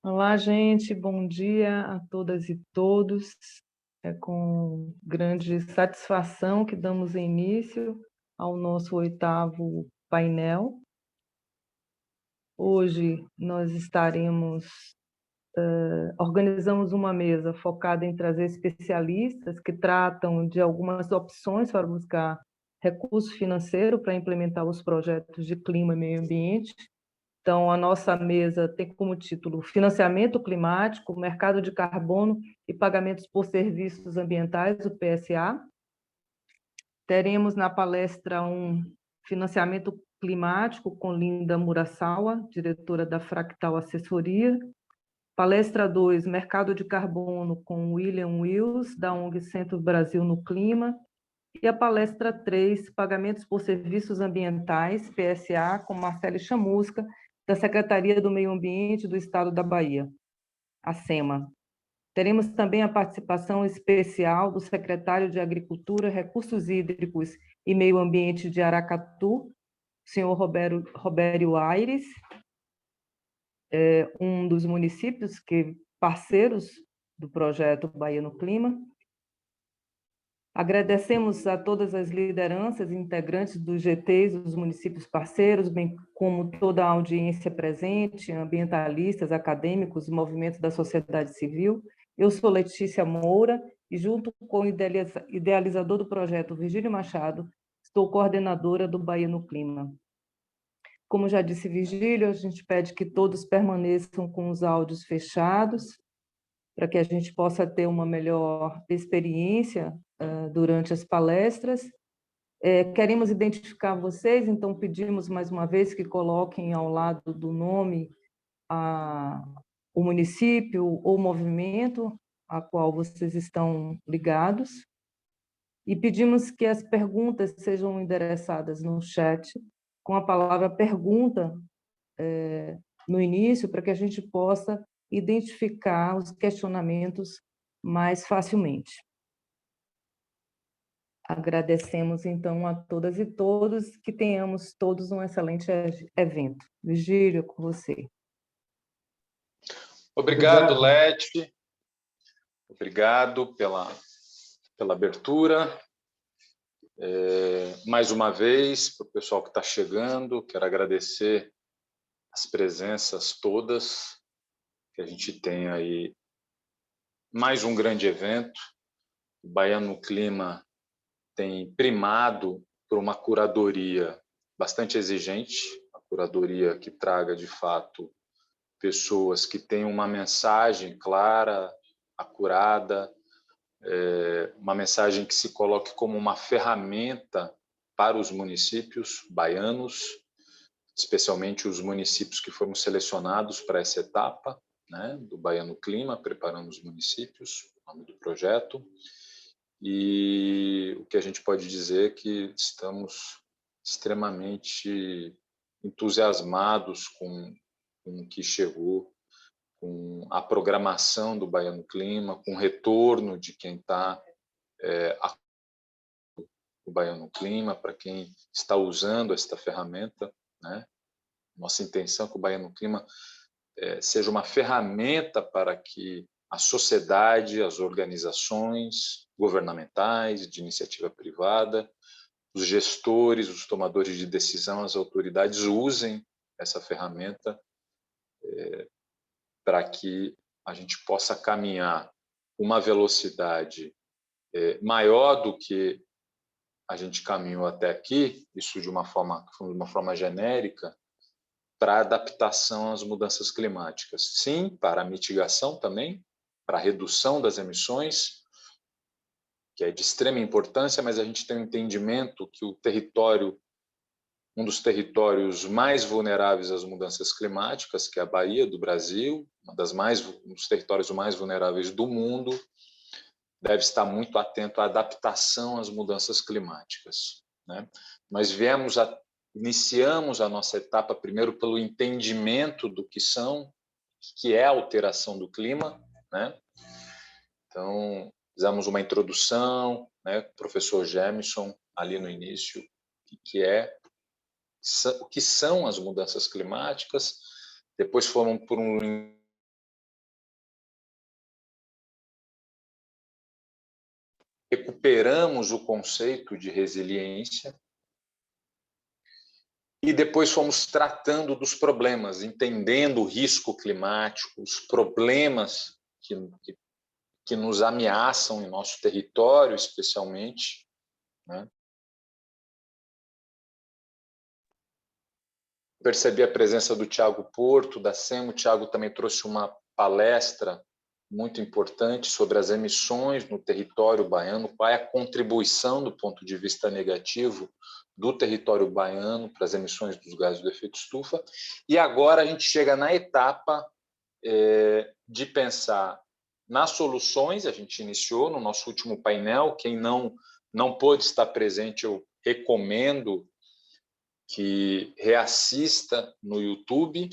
Olá, gente, bom dia a todas e todos. É com grande satisfação que damos início ao nosso 8º painel. Hoje nós organizamos uma mesa focada em trazer especialistas que tratam de algumas opções para buscar recurso financeiro para implementar os projetos de clima e meio ambiente. Então, a nossa mesa tem como título Financiamento Climático, Mercado de Carbono e Pagamentos por Serviços Ambientais, o PSA. Teremos na palestra Financiamento Climático com Linda Murasawa, diretora da Fractal Assessoria. Palestra 2, Mercado de Carbono com William Wills, da ONG Centro Brasil no Clima. E a palestra 3, Pagamentos por Serviços Ambientais, PSA, com Marcele Chamusca, da Secretaria do Meio Ambiente do Estado da Bahia, a SEMA. Teremos também a participação especial do secretário de Agricultura, Recursos Hídricos e Meio Ambiente de Aracatu, senhor Robério Aires, um dos municípios parceiros do projeto Bahia no Clima. Agradecemos a todas as lideranças e integrantes dos GTs, dos municípios parceiros, bem como toda a audiência presente, ambientalistas, acadêmicos, movimentos da sociedade civil. Eu sou Letícia Moura e, junto com o idealizador do projeto, Virgílio Machado, estou coordenadora do Bahia no Clima. Como já disse Virgílio, a gente pede que todos permaneçam com os áudios fechados, para que a gente possa ter uma melhor experiência durante as palestras. Queremos identificar vocês, então pedimos mais uma vez que coloquem ao lado do nome o município ou movimento a qual vocês estão ligados, e pedimos que as perguntas sejam endereçadas no chat, com a palavra pergunta no início, para que a gente possa identificar os questionamentos mais facilmente. Agradecemos, então, a todas e todos, que tenhamos todos um excelente evento. Virgílio, com você. Obrigado, Leti. Obrigado pela abertura. Mais uma vez, para o pessoal que está chegando, quero agradecer as presenças todas, que a gente tem aí mais um grande evento. O Bahia no Clima tem primado por uma curadoria bastante exigente, uma curadoria que traga, de fato, pessoas que tenham uma mensagem clara, acurada, uma mensagem que se coloque como uma ferramenta para os municípios baianos, especialmente os municípios que foram selecionados para essa etapa, né, do Bahia no Clima, preparando os municípios, o nome do projeto. E o que a gente pode dizer é que estamos extremamente entusiasmados com o que chegou, com a programação do Bahia no Clima, com o retorno de quem está o Bahia no Clima, para quem está usando esta ferramenta, né? Nossa intenção é que o Bahia no Clima seja uma ferramenta para que a sociedade, as organizações governamentais, de iniciativa privada, os gestores, os tomadores de decisão, as autoridades usem essa ferramenta para que a gente possa caminhar com uma velocidade maior do que a gente caminhou até aqui, isso de uma forma genérica, para adaptação às mudanças climáticas. Sim, para a mitigação também, para a redução das emissões, que é de extrema importância, mas a gente tem um entendimento que um dos territórios mais vulneráveis às mudanças climáticas, que é a Bahia do Brasil, um dos territórios mais vulneráveis do mundo, deve estar muito atento à adaptação às mudanças climáticas, né? Nós iniciamos a nossa etapa primeiro pelo entendimento do que é a alteração do clima, né? Então, fizemos uma introdução, né, com o professor Gemison ali no início, o que são as mudanças climáticas. Depois foram por um recuperamos o conceito de resiliência e depois fomos tratando dos problemas, entendendo o risco climático, os problemas que nos ameaçam em nosso território, especialmente, né? Percebi a presença do Tiago Porto, da SEM. O Tiago também trouxe uma palestra muito importante sobre as emissões no território baiano, qual é a contribuição do ponto de vista negativo do território baiano para as emissões dos gases do efeito estufa. E agora a gente chega na etapa de pensar nas soluções. A gente iniciou no nosso último painel. Quem não pôde estar presente, eu recomendo que reassista no YouTube,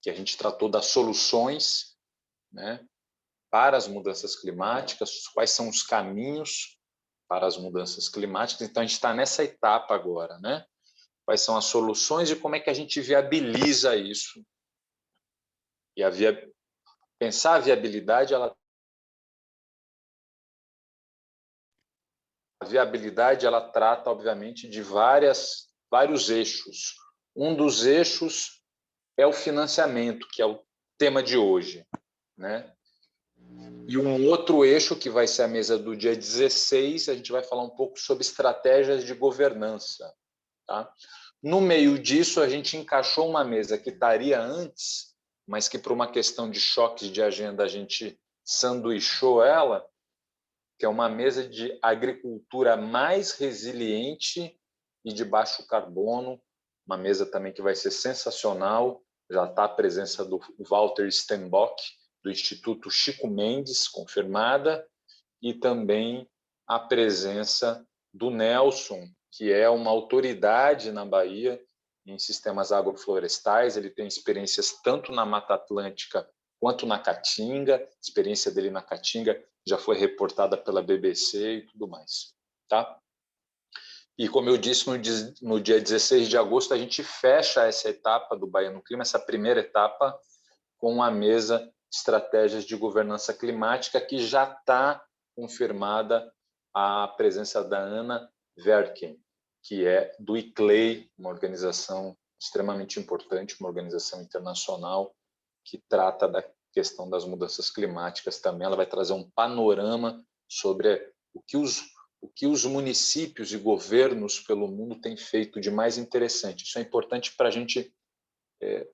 que a gente tratou das soluções, né, para as mudanças climáticas, quais são os caminhos para as mudanças climáticas. Então, a gente está nessa etapa agora, né? Quais são as soluções e como é que a gente viabiliza isso. E pensar a viabilidade, a viabilidade ela trata, obviamente, de vários eixos. Um dos eixos é o financiamento, que é o tema de hoje, né? E um outro eixo, que vai ser a mesa do dia 16, a gente vai falar um pouco sobre estratégias de governança. Tá? No meio disso, a gente encaixou uma mesa que estaria antes, mas que, por uma questão de choques de agenda, a gente sanduichou ela, que é uma mesa de agricultura mais resiliente e de baixo carbono, uma mesa também que vai ser sensacional. Já está a presença do Walter Stenbock, do Instituto Chico Mendes, confirmada, e também a presença do Nelson, que é uma autoridade na Bahia em sistemas agroflorestais. Ele tem experiências tanto na Mata Atlântica quanto na Caatinga. A experiência dele na Caatinga já foi reportada pela BBC e tudo mais. Tá? E, como eu disse, no dia 16 de agosto, a gente fecha essa etapa do Bahia no Clima, essa primeira etapa, com a mesa Estratégias de Governança Climática, que já está confirmada a presença da Ana Verken, que é do ICLEI, uma organização extremamente importante, uma organização internacional que trata da questão das mudanças climáticas também. Ela vai trazer um panorama sobre o que os municípios e governos pelo mundo têm feito de mais interessante. Isso é importante para a gente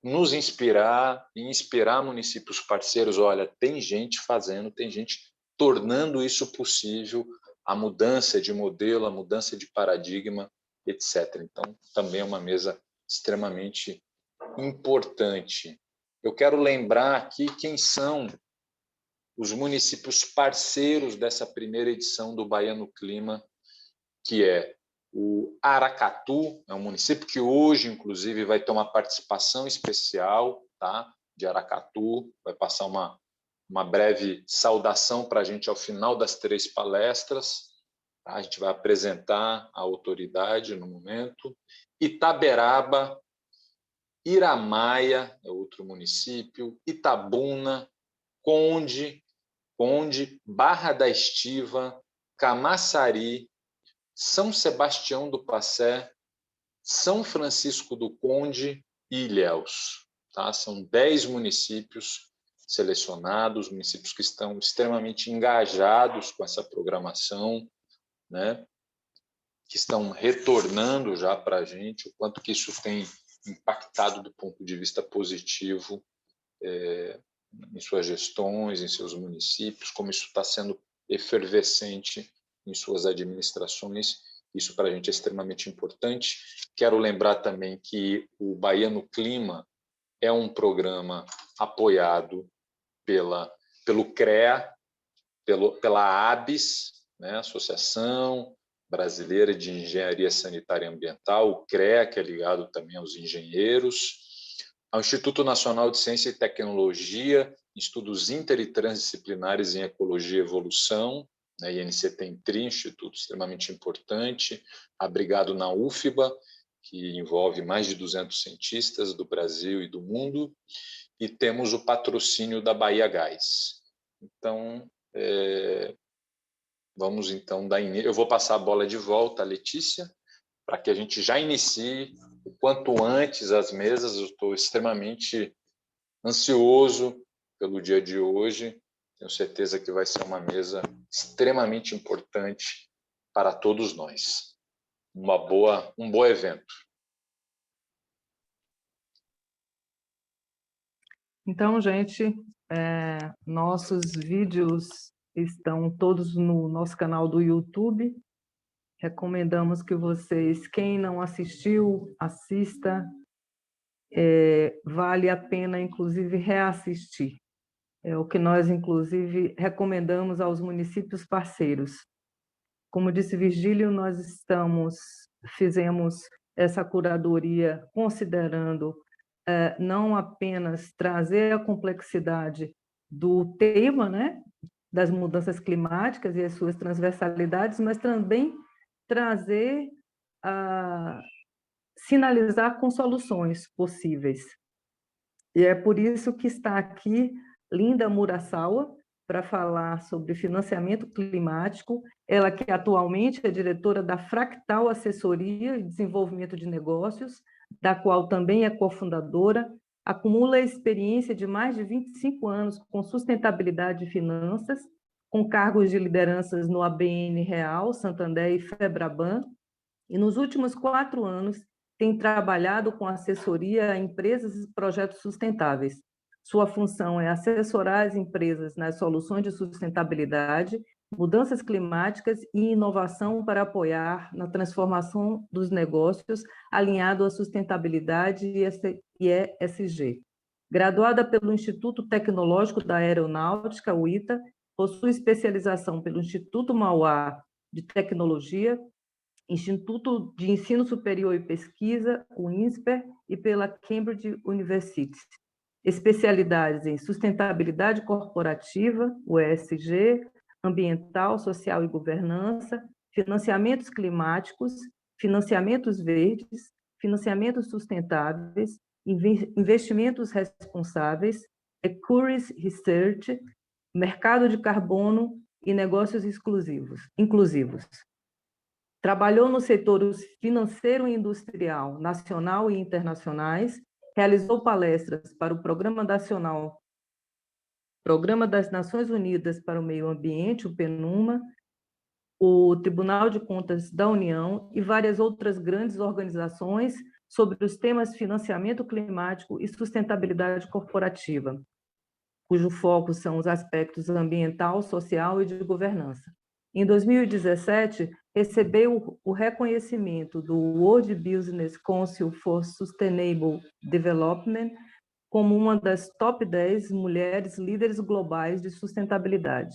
nos inspirar e inspirar municípios parceiros. Olha, tem gente fazendo, tem gente tornando isso possível, a mudança de modelo, a mudança de paradigma, etc. Então, também é uma mesa extremamente importante. Eu quero lembrar aqui quem são os municípios parceiros dessa primeira edição do Bahia no Clima, que é o Aracatu, é um município que hoje, inclusive, vai ter uma participação especial, tá, de Aracatu. Vai passar uma breve saudação para a gente ao final das 3 palestras. Tá? A gente vai apresentar a autoridade no momento. Itaberaba, Iramaia, é outro município, Itabuna, Conde, Barra da Estiva, Camaçari, São Sebastião do Passé, São Francisco do Conde e Ilhéus. Tá? São 10 municípios selecionados, municípios que estão extremamente engajados com essa programação, né? Que estão retornando já para a gente, o quanto que isso tem impactado do ponto de vista positivo em suas gestões, em seus municípios, como isso está sendo efervescente em suas administrações. Isso para a gente é extremamente importante. Quero lembrar também que o Bahia no Clima é um programa apoiado pelo CREA, pela ABS, né, Associação Brasileira de Engenharia Sanitária e Ambiental, o CREA, que é ligado também aos engenheiros, ao Instituto Nacional de Ciência e Tecnologia, estudos inter e transdisciplinares em ecologia e evolução, né, INCTENTRI, instituto extremamente importante, abrigado na UFBA, que envolve mais de 200 cientistas do Brasil e do mundo, e temos o patrocínio da Bahia Gás. Então, vamos então dar início. Eu vou passar a bola de volta à Letícia, para que a gente já inicie o quanto antes as mesas. Eu estou extremamente ansioso pelo dia de hoje. Tenho certeza que vai ser uma mesa extremamente importante para todos nós. Um bom evento. Então, gente, nossos vídeos estão todos no nosso canal do YouTube. Recomendamos que vocês, quem não assistiu, assista. Vale a pena, inclusive, reassistir. É o que nós, inclusive, recomendamos aos municípios parceiros. Como disse Virgílio, nós fizemos essa curadoria considerando não apenas trazer a complexidade do tema, né, das mudanças climáticas e as suas transversalidades, mas também trazer, sinalizar com soluções possíveis. E é por isso que está aqui Linda Murasawa, para falar sobre financiamento climático, ela que atualmente é diretora da Fractal Assessoria e Desenvolvimento de Negócios, da qual também é cofundadora, acumula experiência de mais de 25 anos com sustentabilidade e finanças, com cargos de lideranças no ABN Real, Santander e Febraban, e nos últimos 4 anos tem trabalhado com assessoria a empresas e projetos sustentáveis. Sua função é assessorar as empresas nas soluções de sustentabilidade, mudanças climáticas e inovação para apoiar na transformação dos negócios alinhado à sustentabilidade e ESG. Graduada pelo Instituto Tecnológico da Aeronáutica, o ITA, possui especialização pelo Instituto Mauá de Tecnologia, Instituto de Ensino Superior e Pesquisa, o INSPER, e pela Cambridge University. Especialidades em sustentabilidade corporativa, o ESG, ambiental, social e governança, financiamentos climáticos, financiamentos verdes, financiamentos sustentáveis, investimentos responsáveis, Equurus Research, mercado de carbono e negócios inclusivos. Trabalhou no setor financeiro e industrial, nacional e internacionais, realizou palestras para o Programa das Nações Unidas para o Meio Ambiente, o PNUMA, o Tribunal de Contas da União e várias outras grandes organizações sobre os temas financiamento climático e sustentabilidade corporativa, cujo foco são os aspectos ambiental, social e de governança. Em 2017, recebeu o reconhecimento do World Business Council for Sustainable Development como uma das top 10 mulheres líderes globais de sustentabilidade.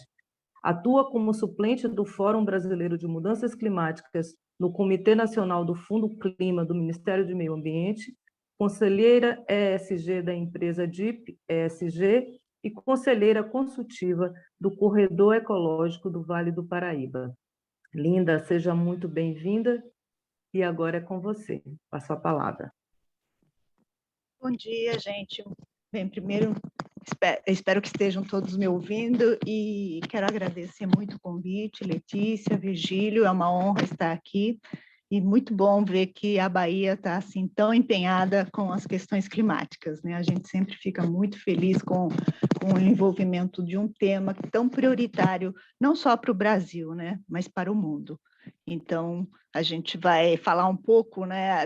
Atua como suplente do Fórum Brasileiro de Mudanças Climáticas no Comitê Nacional do Fundo Clima do Ministério do Meio Ambiente, conselheira ESG da empresa DIP ESG e conselheira consultiva do Corredor Ecológico do Vale do Paraíba. Linda, seja muito bem-vinda e agora é com você. Passo a palavra. Bom dia, gente. Bem, primeiro, espero que estejam todos me ouvindo e quero agradecer muito o convite, Letícia, Virgílio, é uma honra estar aqui e muito bom ver que a Bahia está assim tão empenhada com as questões climáticas, né? A gente sempre fica muito feliz com o envolvimento de um tema tão prioritário, não só para o Brasil, né, mas para o mundo. Então, a gente vai falar um pouco, né,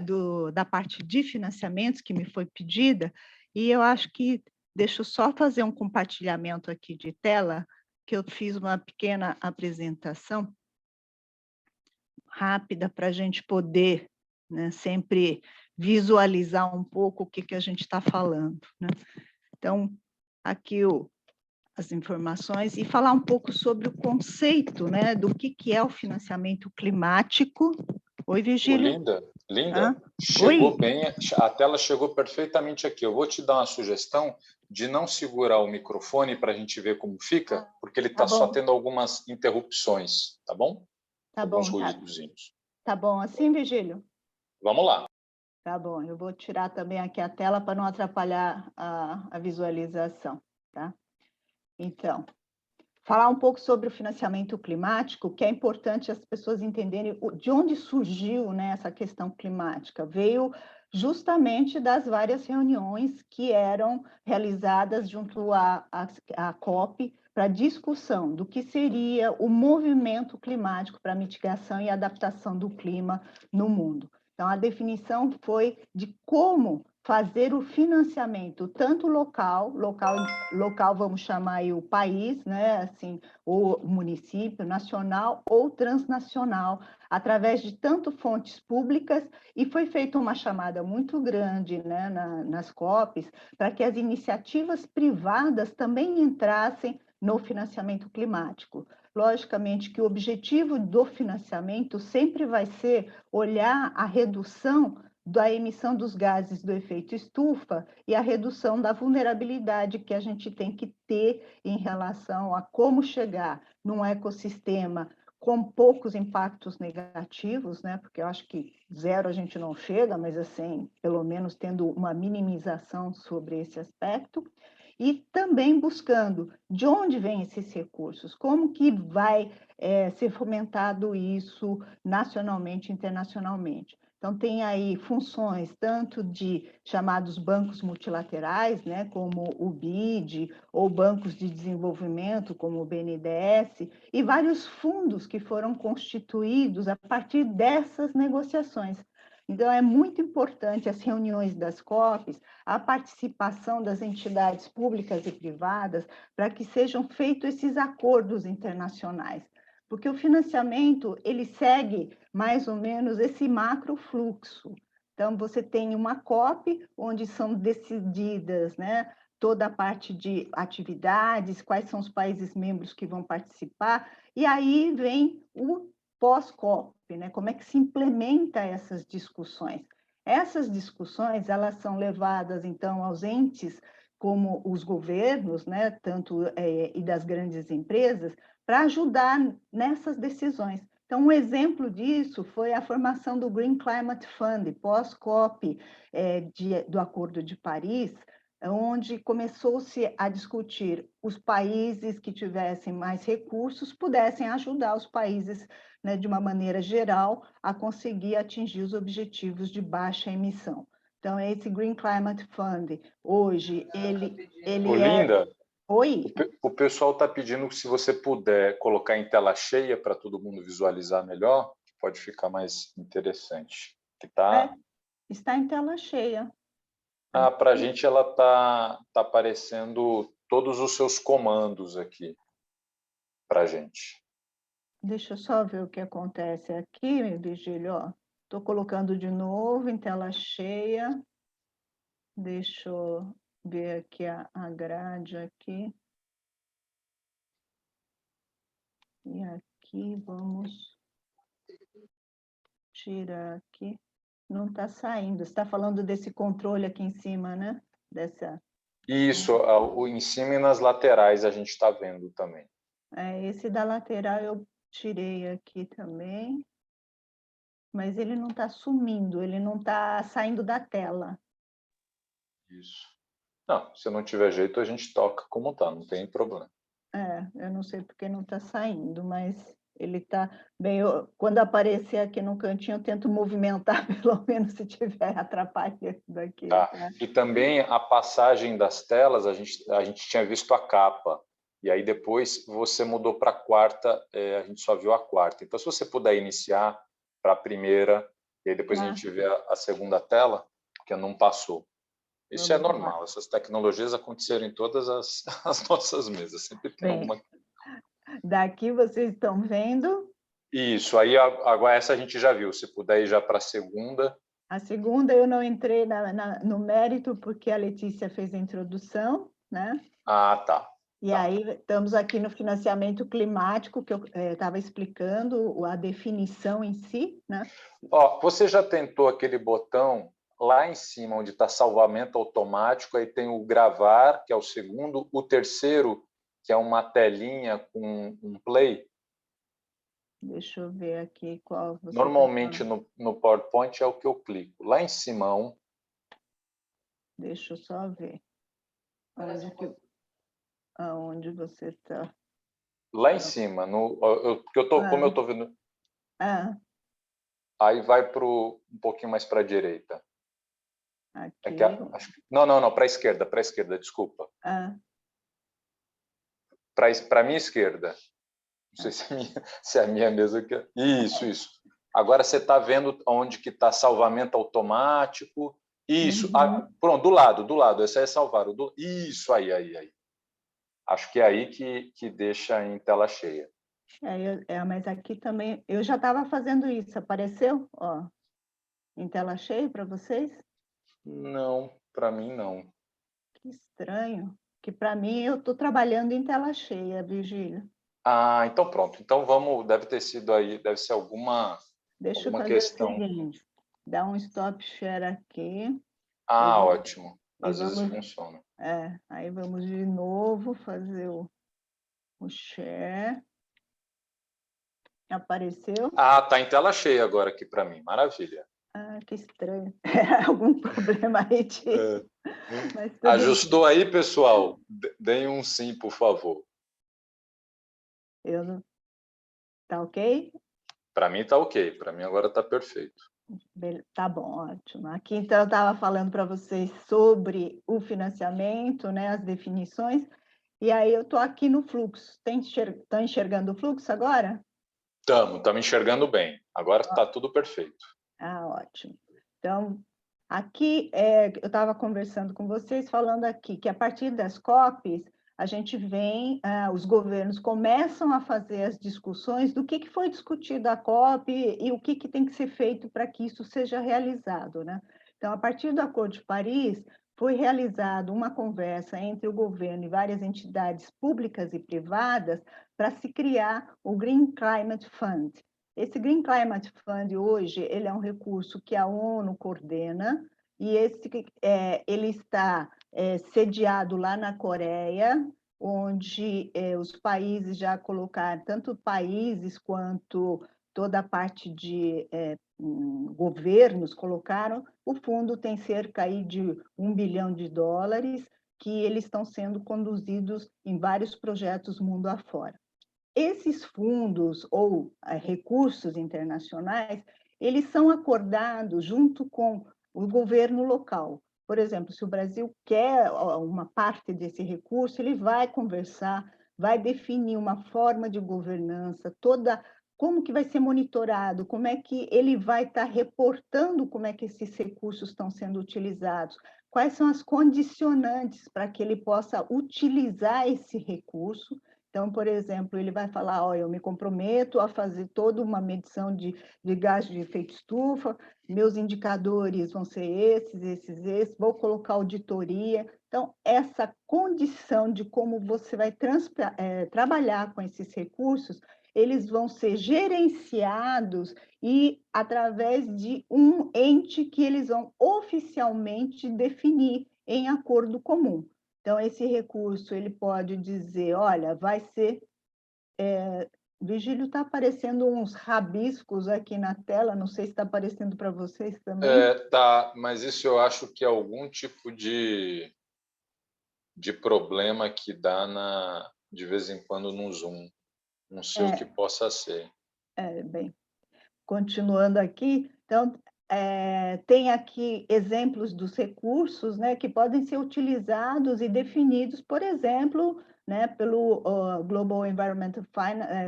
da parte de financiamentos que me foi pedida, e eu acho que, deixa eu só fazer um compartilhamento aqui de tela, que eu fiz uma pequena apresentação rápida para a gente poder, né, sempre visualizar um pouco o que a gente está falando, né? Então, aqui as informações e falar um pouco sobre o conceito, né, do que é o financiamento climático. Oi, Virgílio. Linda, chegou Oi. bem, a tela chegou perfeitamente aqui. Eu vou te dar uma sugestão de não segurar o microfone para a gente ver como fica, porque ele está só tendo algumas interrupções, tá bom? Tá bom, alguns ruídozinhos. Tá bom assim, Virgílio? Vamos lá. Tá bom, eu vou tirar também aqui a tela para não atrapalhar a visualização, tá? Então, falar um pouco sobre o financiamento climático, que é importante as pessoas entenderem de onde surgiu, né, essa questão climática. Veio justamente das várias reuniões que eram realizadas junto à COP para discussão do que seria o movimento climático para mitigação e adaptação do clima no mundo. Então, a definição foi de como fazer o financiamento tanto local vamos chamar aí o país, né, assim, ou município, nacional ou transnacional, através de tanto fontes públicas, e foi feita uma chamada muito grande, né, nas COPs, para que as iniciativas privadas também entrassem no financiamento climático. Logicamente que o objetivo do financiamento sempre vai ser olhar a redução da emissão dos gases do efeito estufa e a redução da vulnerabilidade que a gente tem que ter em relação a como chegar num ecossistema com poucos impactos negativos, né? Porque eu acho que zero a gente não chega, mas assim, pelo menos tendo uma minimização sobre esse aspecto, e também buscando de onde vêm esses recursos, como que vai ser fomentado isso nacionalmente, internacionalmente. Então, tem aí funções tanto de chamados bancos multilaterais, né, como o BID, ou bancos de desenvolvimento, como o BNDES, e vários fundos que foram constituídos a partir dessas negociações. Então, é muito importante as reuniões das COPs, a participação das entidades públicas e privadas, para que sejam feitos esses acordos internacionais. Porque o financiamento, ele segue mais ou menos esse macro fluxo. Então, você tem uma COP, onde são decididas, né, toda a parte de atividades, quais são os países membros que vão participar, e aí vem o pós-COP, né, como é que se implementa essas discussões. Essas discussões, elas são levadas, então, aos entes, como os governos, né, tanto e das grandes empresas, para ajudar nessas decisões. Então, um exemplo disso foi a formação do Green Climate Fund, pós-COP do Acordo de Paris, onde começou-se a discutir os países que tivessem mais recursos pudessem ajudar os países, né, de uma maneira geral, a conseguir atingir os objetivos de baixa emissão. Então, esse Green Climate Fund, hoje, ele Linda, Oi? o pessoal está pedindo que se você puder colocar em tela cheia para todo mundo visualizar melhor, pode ficar mais interessante. Que tá... Está em tela cheia. Para a gente ela tá aparecendo todos os seus comandos aqui para a gente. Deixa eu só ver o que acontece aqui, Virgílio. Estou colocando de novo em tela cheia. Deixa eu ver aqui a grade aqui. E aqui vamos tirar aqui. Não está saindo. Você está falando desse controle aqui em cima, né? Isso, em cima e nas laterais a gente está vendo também. Esse da lateral eu tirei aqui também. Mas ele não está sumindo, ele não está saindo da tela. Isso. Não, se não tiver jeito, a gente toca como tá, não tem problema. Eu não sei porque não está saindo, mas ele está bem. Quando aparecer aqui no cantinho, eu tento movimentar, pelo menos se tiver atrapalhando aqui. Tá. E também a passagem das telas, a gente tinha visto a capa, e aí depois você mudou para a quarta, a gente só viu a quarta. Então, se você puder iniciar para a primeira, e aí depois a gente vê a segunda tela, que não passou. Isso é normal, essas tecnologias aconteceram em todas as nossas mesas, sempre tem alguma. Daqui vocês estão vendo? Isso, aí agora essa a gente já viu, se puder ir já para a segunda. A segunda eu não entrei no mérito, porque a Letícia fez a introdução, né? Tá. E aí estamos aqui no financiamento climático, que eu estava explicando a definição em si, né? Você já tentou aquele botão lá em cima, onde está salvamento automático, aí tem o gravar, que é o segundo, o terceiro, que é uma telinha com um play? Deixa eu ver aqui qual você Normalmente no PowerPoint é o que eu clico. Lá em cima, Deixa eu só ver. Aonde você está? lá em cima, como eu estou vendo, Ah, aí vai um pouquinho mais para a direita. aqui. Não, para a esquerda, desculpa. Ah, Para a minha esquerda. Não sei se é a minha mesmo. Isso. Agora você está vendo onde que está salvamento automático. Isso. uhum. Pronto, do lado. Esse aí é salvar. Isso, aí. Acho que é aí que deixa em tela cheia. Mas aqui também, eu já estava fazendo isso, apareceu? Ó, em tela cheia para vocês? Não, para mim não. Que estranho, que para mim eu estou trabalhando em tela cheia, Virgílio. Ah, então pronto. Então deve ter sido aí, deve ser alguma Deixa eu fazer o questão. seguinte, dá um stop share aqui, Ah, ótimo. e Às vezes funciona. aí vamos de novo fazer o share. Apareceu? Ah, tá em tela cheia agora aqui para mim. Maravilha. Ah, que estranho. Algum problema aí É. Mas tudo Ajustou aí, pessoal? Deem um sim, por favor. Eu não... Tá ok? Para mim tá ok. Para mim agora tá perfeito. Tá bom, ótimo. Aqui, então, eu estava falando para vocês sobre o financiamento, né, as definições, e aí eu estou aqui no fluxo. Estão enxergando o fluxo agora? Estamos enxergando bem. Agora está tudo perfeito. Ah, ótimo. Então, aqui, eu estava conversando com vocês, falando aqui que a partir das COPs, a gente vem, os governos começam a fazer as discussões do que foi discutido a COP e o que tem que ser feito para que isso seja realizado, né? Então, a partir do Acordo de Paris, foi realizada uma conversa entre o governo e várias entidades públicas e privadas para se criar o Green Climate Fund. Esse Green Climate Fund hoje, ele é um recurso que a ONU coordena e ele está sediado lá na Coreia, onde os países já colocaram, tanto países quanto toda a parte de governos colocaram, o fundo tem cerca aí de $1 bilhão, que eles estão sendo conduzidos em vários projetos mundo afora. Esses fundos ou recursos internacionais, eles são acordados junto com o governo local. Por exemplo, se o Brasil quer uma parte desse recurso, ele vai conversar, vai definir uma forma de governança, como que vai ser monitorado, como é que ele vai estar reportando como é que esses recursos estão sendo utilizados, quais são as condicionantes para que ele possa utilizar esse recurso. Então, por exemplo, ele vai falar, eu me comprometo a fazer toda uma medição de gás de efeito estufa, meus indicadores vão ser esses, vou colocar auditoria. Então, essa condição de como você vai trabalhar com esses recursos, eles vão ser gerenciados e através de um ente que eles vão oficialmente definir em acordo comum. Então, esse recurso, ele pode dizer, olha, vai ser... Virgílio, está aparecendo uns rabiscos aqui na tela, não sei se está aparecendo para vocês também. Tá, mas isso eu acho que é algum tipo de problema que dá de vez em quando no Zoom. Não sei o que possa ser. Bem, continuando aqui, então, tem aqui exemplos dos recursos, né, que podem ser utilizados e definidos, por exemplo, né, pelo Global Environmental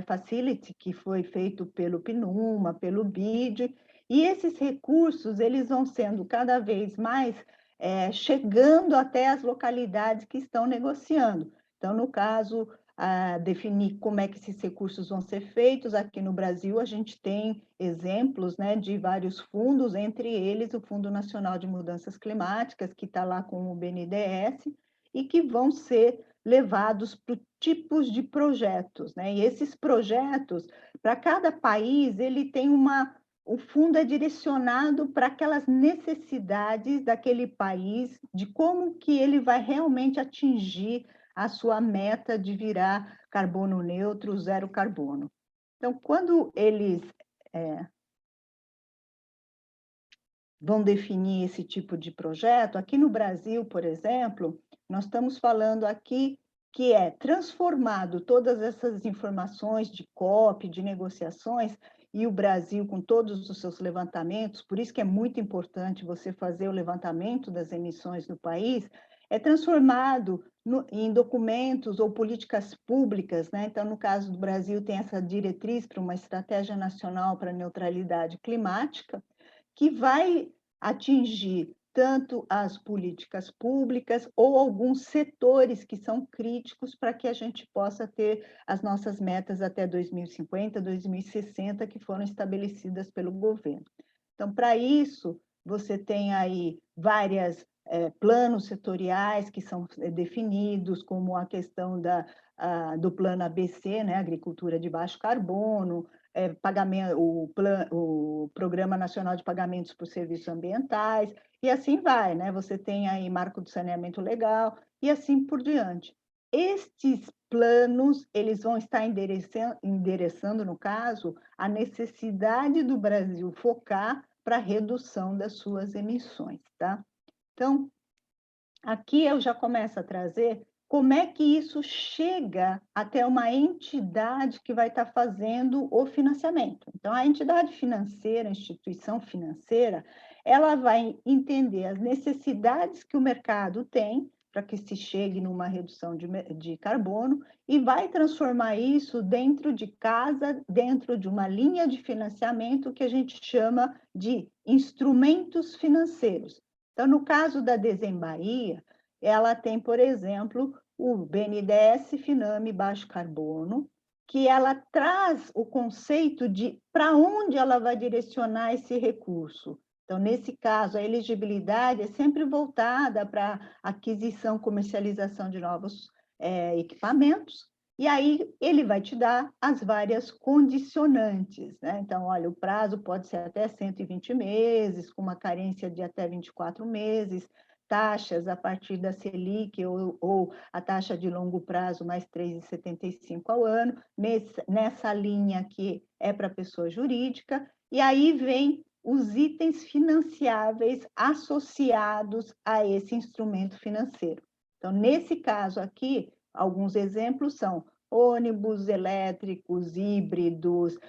Facility, que foi feito pelo PNUMA, pelo BID, e esses recursos, eles vão sendo cada vez mais chegando até as localidades que estão negociando. Então, no caso, definir como é que esses recursos vão ser feitos. Aqui no Brasil, a gente tem exemplos, né, de vários fundos, entre eles o Fundo Nacional de Mudanças Climáticas, que está lá com o BNDES, e que vão ser levados para tipos de projetos, né? E esses projetos, para cada país, ele tem o fundo é direcionado para aquelas necessidades daquele país, de como que ele vai realmente atingir a sua meta de virar carbono neutro, zero carbono. Então, quando eles vão definir esse tipo de projeto, aqui no Brasil, por exemplo, nós estamos falando aqui que é transformado todas essas informações de COP, de negociações, e o Brasil, com todos os seus levantamentos, por isso que é muito importante você fazer o levantamento das emissões do país, é transformado em documentos ou políticas públicas, né? Então, no caso do Brasil, tem essa diretriz para uma estratégia nacional para a neutralidade climática, que vai atingir tanto as políticas públicas ou alguns setores que são críticos para que a gente possa ter as nossas metas até 2050, 2060, que foram estabelecidas pelo governo. Então, para isso, você tem aí vários planos setoriais que são definidos, como a questão do plano ABC, né, Agricultura de Baixo Carbono, pagamento, o Programa Nacional de Pagamentos por Serviços Ambientais, e assim vai, né? Você tem aí marco do saneamento legal, e assim por diante. Estes planos, eles vão estar endereçando, no caso, a necessidade do Brasil focar para a redução das suas emissões, tá? Então, aqui eu já começo a trazer como é que isso chega até uma entidade que vai estar fazendo o financiamento. Então, a entidade financeira, a instituição financeira, ela vai entender as necessidades que o mercado tem para que se chegue numa redução de carbono e vai transformar isso dentro de casa, dentro de uma linha de financiamento que a gente chama de instrumentos financeiros. Então, no caso da Desembahia, ela tem, por exemplo, o BNDES Finame Baixo Carbono, que ela traz o conceito de para onde ela vai direcionar esse recurso. Então, nesse caso, a elegibilidade é sempre voltada para aquisição, comercialização de novos equipamentos, e aí ele vai te dar as várias condicionantes, né? Então, olha, o prazo pode ser até 120 meses, com uma carência de até 24 meses, taxas a partir da Selic ou a taxa de longo prazo mais 3,75 ao ano, nessa linha que é para pessoa jurídica, e aí vem os itens financiáveis associados a esse instrumento financeiro. Então, nesse caso aqui, alguns exemplos são ônibus elétricos, híbridos,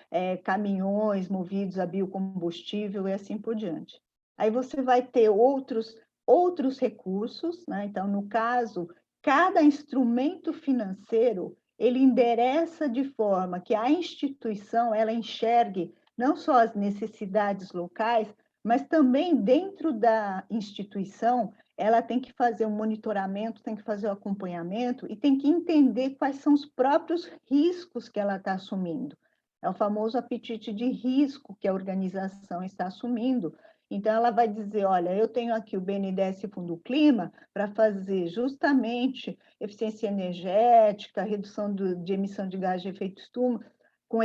caminhões movidos a biocombustível e assim por diante. Aí você vai ter outros recursos, né? Então, no caso, cada instrumento financeiro, ele endereça de forma que a instituição, ela enxergue não só as necessidades locais, mas também dentro da instituição, ela tem que fazer um monitoramento, tem que fazer o acompanhamento e tem que entender quais são os próprios riscos que ela está assumindo. É o famoso apetite de risco que a organização está assumindo. Então, ela vai dizer, olha, eu tenho aqui o BNDES Fundo Clima para fazer justamente eficiência energética, redução de emissão de gás de efeito estufa, com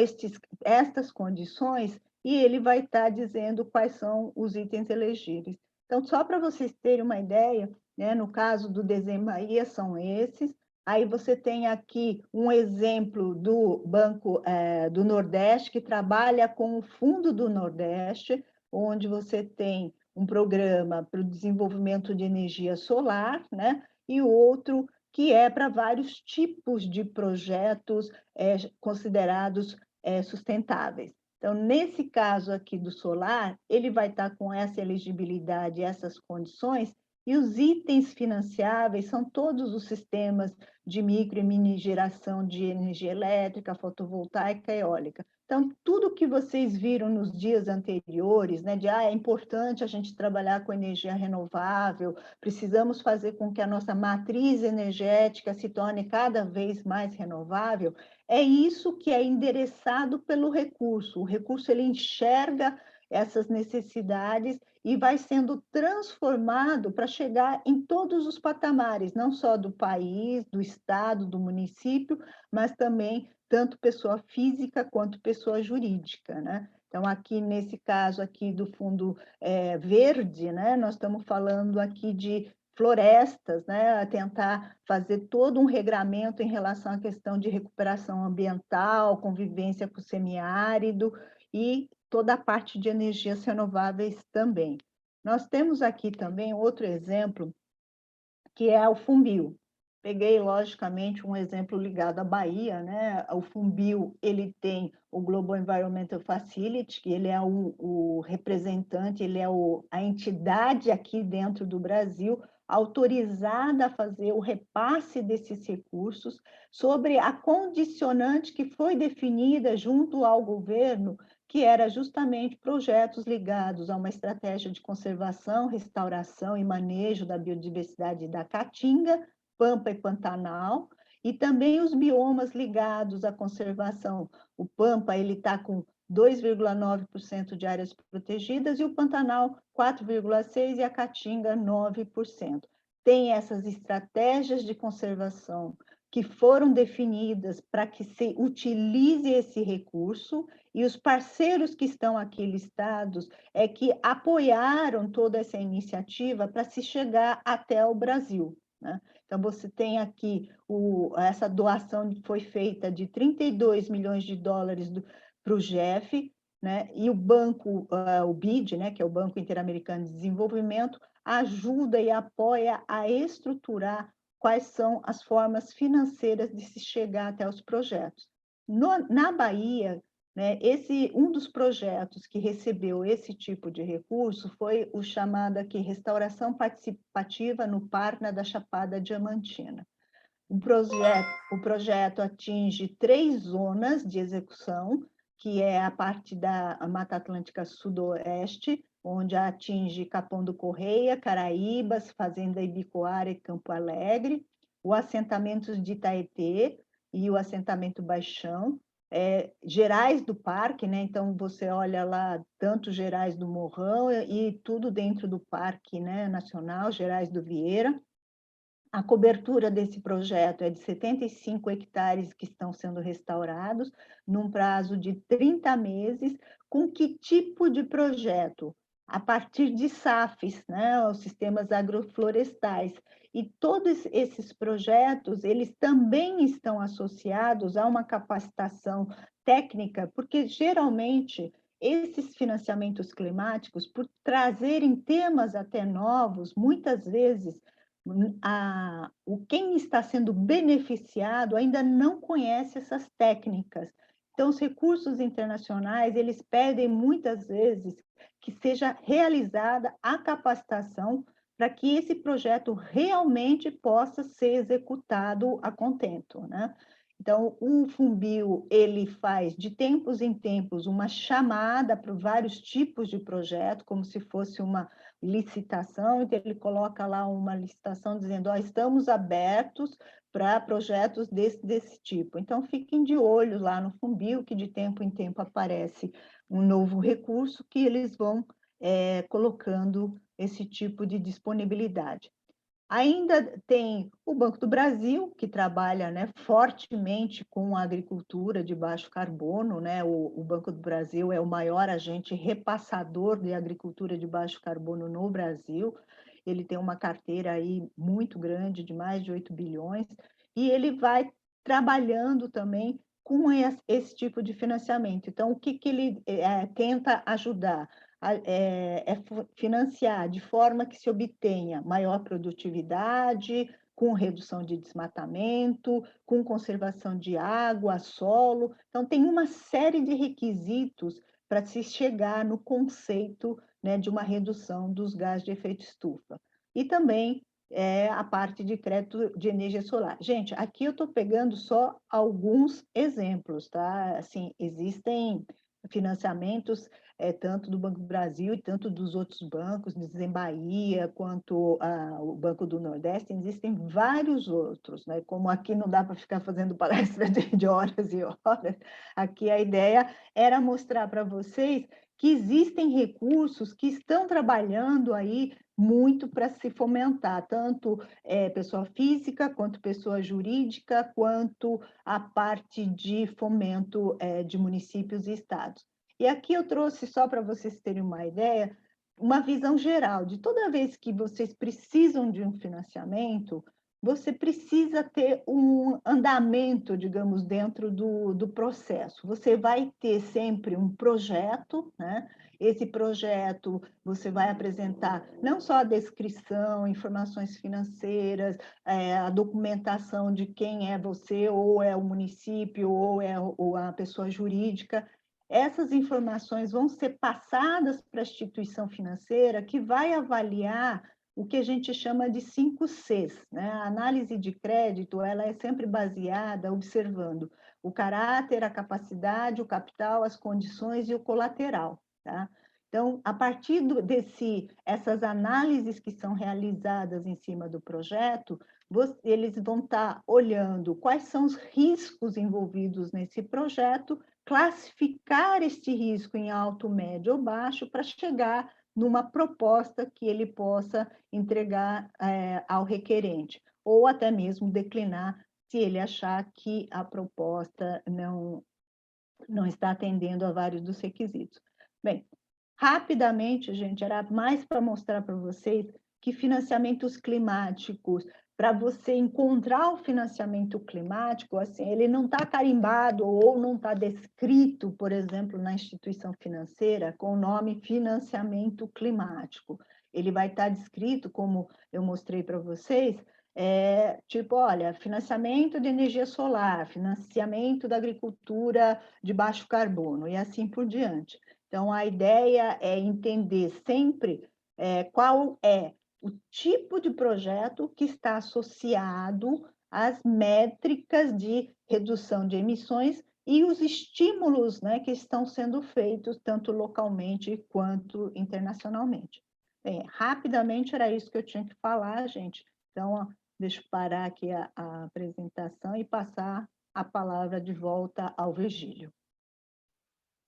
estas condições, e ele vai estar dizendo quais são os itens elegíveis. Então, só para vocês terem uma ideia, né, no caso do Desembahia, são esses. Aí você tem aqui um exemplo do Banco do Nordeste, que trabalha com o Fundo do Nordeste, onde você tem um programa para o desenvolvimento de energia solar, né? E outro que é para vários tipos de projetos considerados sustentáveis. Então, nesse caso aqui do solar, ele vai estar com essa elegibilidade, essas condições, e os itens financiáveis são todos os sistemas de micro e mini geração de energia elétrica, fotovoltaica e eólica. Então, tudo que vocês viram nos dias anteriores, né, de é importante a gente trabalhar com energia renovável, precisamos fazer com que a nossa matriz energética se torne cada vez mais renovável, é isso que é endereçado pelo recurso. O recurso ele enxerga essas necessidades e vai sendo transformado para chegar em todos os patamares, não só do país, do estado, do município, mas também tanto pessoa física quanto pessoa jurídica, né? Então, aqui nesse caso aqui do Fundo Verde, né, nós estamos falando aqui de florestas, né, a tentar fazer todo um regramento em relação à questão de recuperação ambiental, convivência com o semiárido e toda a parte de energias renováveis também. Nós temos aqui também outro exemplo, que é o FUNBio. Peguei, logicamente, um exemplo ligado à Bahia, né? O FUNBIO, ele tem o Global Environmental Facility, que ele é o representante, ele é a entidade aqui dentro do Brasil autorizada a fazer o repasse desses recursos sobre a condicionante que foi definida junto ao governo, que era justamente projetos ligados a uma estratégia de conservação, restauração e manejo da biodiversidade da Caatinga, Pampa e Pantanal, e também os biomas ligados à conservação. O Pampa ele está com 2,9% de áreas protegidas e o Pantanal 4,6% e a Caatinga 9%. Tem essas estratégias de conservação que foram definidas para que se utilize esse recurso, e os parceiros que estão aqui listados é que apoiaram toda essa iniciativa para se chegar até o Brasil, né? Então, você tem aqui essa doação que foi feita de 32 milhões de dólares para o GEF, né? E o banco, o BID, né? Que é o Banco Interamericano de Desenvolvimento, ajuda e apoia a estruturar quais são as formas financeiras de se chegar até os projetos. Na Bahia, né, um dos projetos que recebeu esse tipo de recurso foi o chamado aqui Restauração Participativa no Parna da Chapada Diamantina. O projeto atinge 3 zonas de execução, que é a parte da Mata Atlântica Sudoeste, onde atinge Capão do Correia, Caraíbas, Fazenda Ibicoara e Campo Alegre, o assentamento de Itaetê e o assentamento Baixão, Gerais do Parque, né? Então você olha lá tanto Gerais do Morrão e tudo dentro do Parque, né, Nacional, Gerais do Vieira. A cobertura desse projeto é de 75 hectares que estão sendo restaurados num prazo de 30 meses. Com que tipo de projeto? A partir de SAFs, né, os sistemas agroflorestais. E todos esses projetos, eles também estão associados a uma capacitação técnica, porque geralmente esses financiamentos climáticos, por trazerem temas até novos, muitas vezes quem está sendo beneficiado ainda não conhece essas técnicas. Então, os recursos internacionais, eles pedem muitas vezes que seja realizada a capacitação para que esse projeto realmente possa ser executado a contento, né? Então, o FUNBIO, ele faz de tempos em tempos uma chamada para vários tipos de projeto, como se fosse uma licitação, então ele coloca lá uma licitação dizendo, estamos abertos para projetos desse tipo. Então, fiquem de olho lá no FUNBIO, que de tempo em tempo aparece um novo recurso que eles vão colocando esse tipo de disponibilidade. Ainda tem o Banco do Brasil, que trabalha, né, fortemente com a agricultura de baixo carbono, né? O Banco do Brasil é o maior agente repassador de agricultura de baixo carbono no Brasil. Ele tem uma carteira aí muito grande, de mais de 8 bilhões, e ele vai trabalhando também com esse tipo de financiamento. Então, o que ele tenta ajudar? Financiar de forma que se obtenha maior produtividade, com redução de desmatamento, com conservação de água, solo. Então, tem uma série de requisitos para se chegar no conceito, né, de uma redução dos gases de efeito estufa. E também a parte de crédito de energia solar. Gente, aqui eu estou pegando só alguns exemplos, tá? Assim, existem financiamentos tanto do Banco do Brasil e tanto dos outros bancos, Dizem Bahia, quanto o Banco do Nordeste, existem vários outros, né? Como aqui não dá para ficar fazendo palestra de horas e horas, aqui a ideia era mostrar para vocês que existem recursos que estão trabalhando aí muito para se fomentar, tanto pessoa física, quanto pessoa jurídica, quanto a parte de fomento de municípios e estados. E aqui eu trouxe, só para vocês terem uma ideia, uma visão geral de toda vez que vocês precisam de um financiamento, você precisa ter um andamento, digamos, dentro do processo. Você vai ter sempre um projeto, né? Esse projeto você vai apresentar não só a descrição, informações financeiras, a documentação de quem é você, ou é o município, ou a pessoa jurídica. Essas informações vão ser passadas para a instituição financeira, que vai avaliar o que a gente chama de 5 Cs, né? A análise de crédito, ela é sempre baseada observando o caráter, a capacidade, o capital, as condições e o colateral, tá? Então, a partir essas análises que são realizadas em cima do projeto, eles vão estar olhando quais são os riscos envolvidos nesse projeto, classificar este risco em alto, médio ou baixo para chegar numa proposta que ele possa entregar ao requerente, ou até mesmo declinar se ele achar que a proposta não está atendendo a vários dos requisitos. Bem, rapidamente, gente, era mais para mostrar para vocês que financiamentos climáticos, para você encontrar o financiamento climático, assim, ele não está carimbado ou não está descrito, por exemplo, na instituição financeira com o nome financiamento climático. Ele vai estar descrito, como eu mostrei para vocês, tipo, olha, financiamento de energia solar, financiamento da agricultura de baixo carbono e assim por diante. Então, a ideia é entender sempre qual é o tipo de projeto que está associado às métricas de redução de emissões e os estímulos, né, que estão sendo feitos tanto localmente quanto internacionalmente. Bem, rapidamente era isso que eu tinha que falar, gente. Então, deixa eu parar aqui a apresentação e passar a palavra de volta ao Virgílio.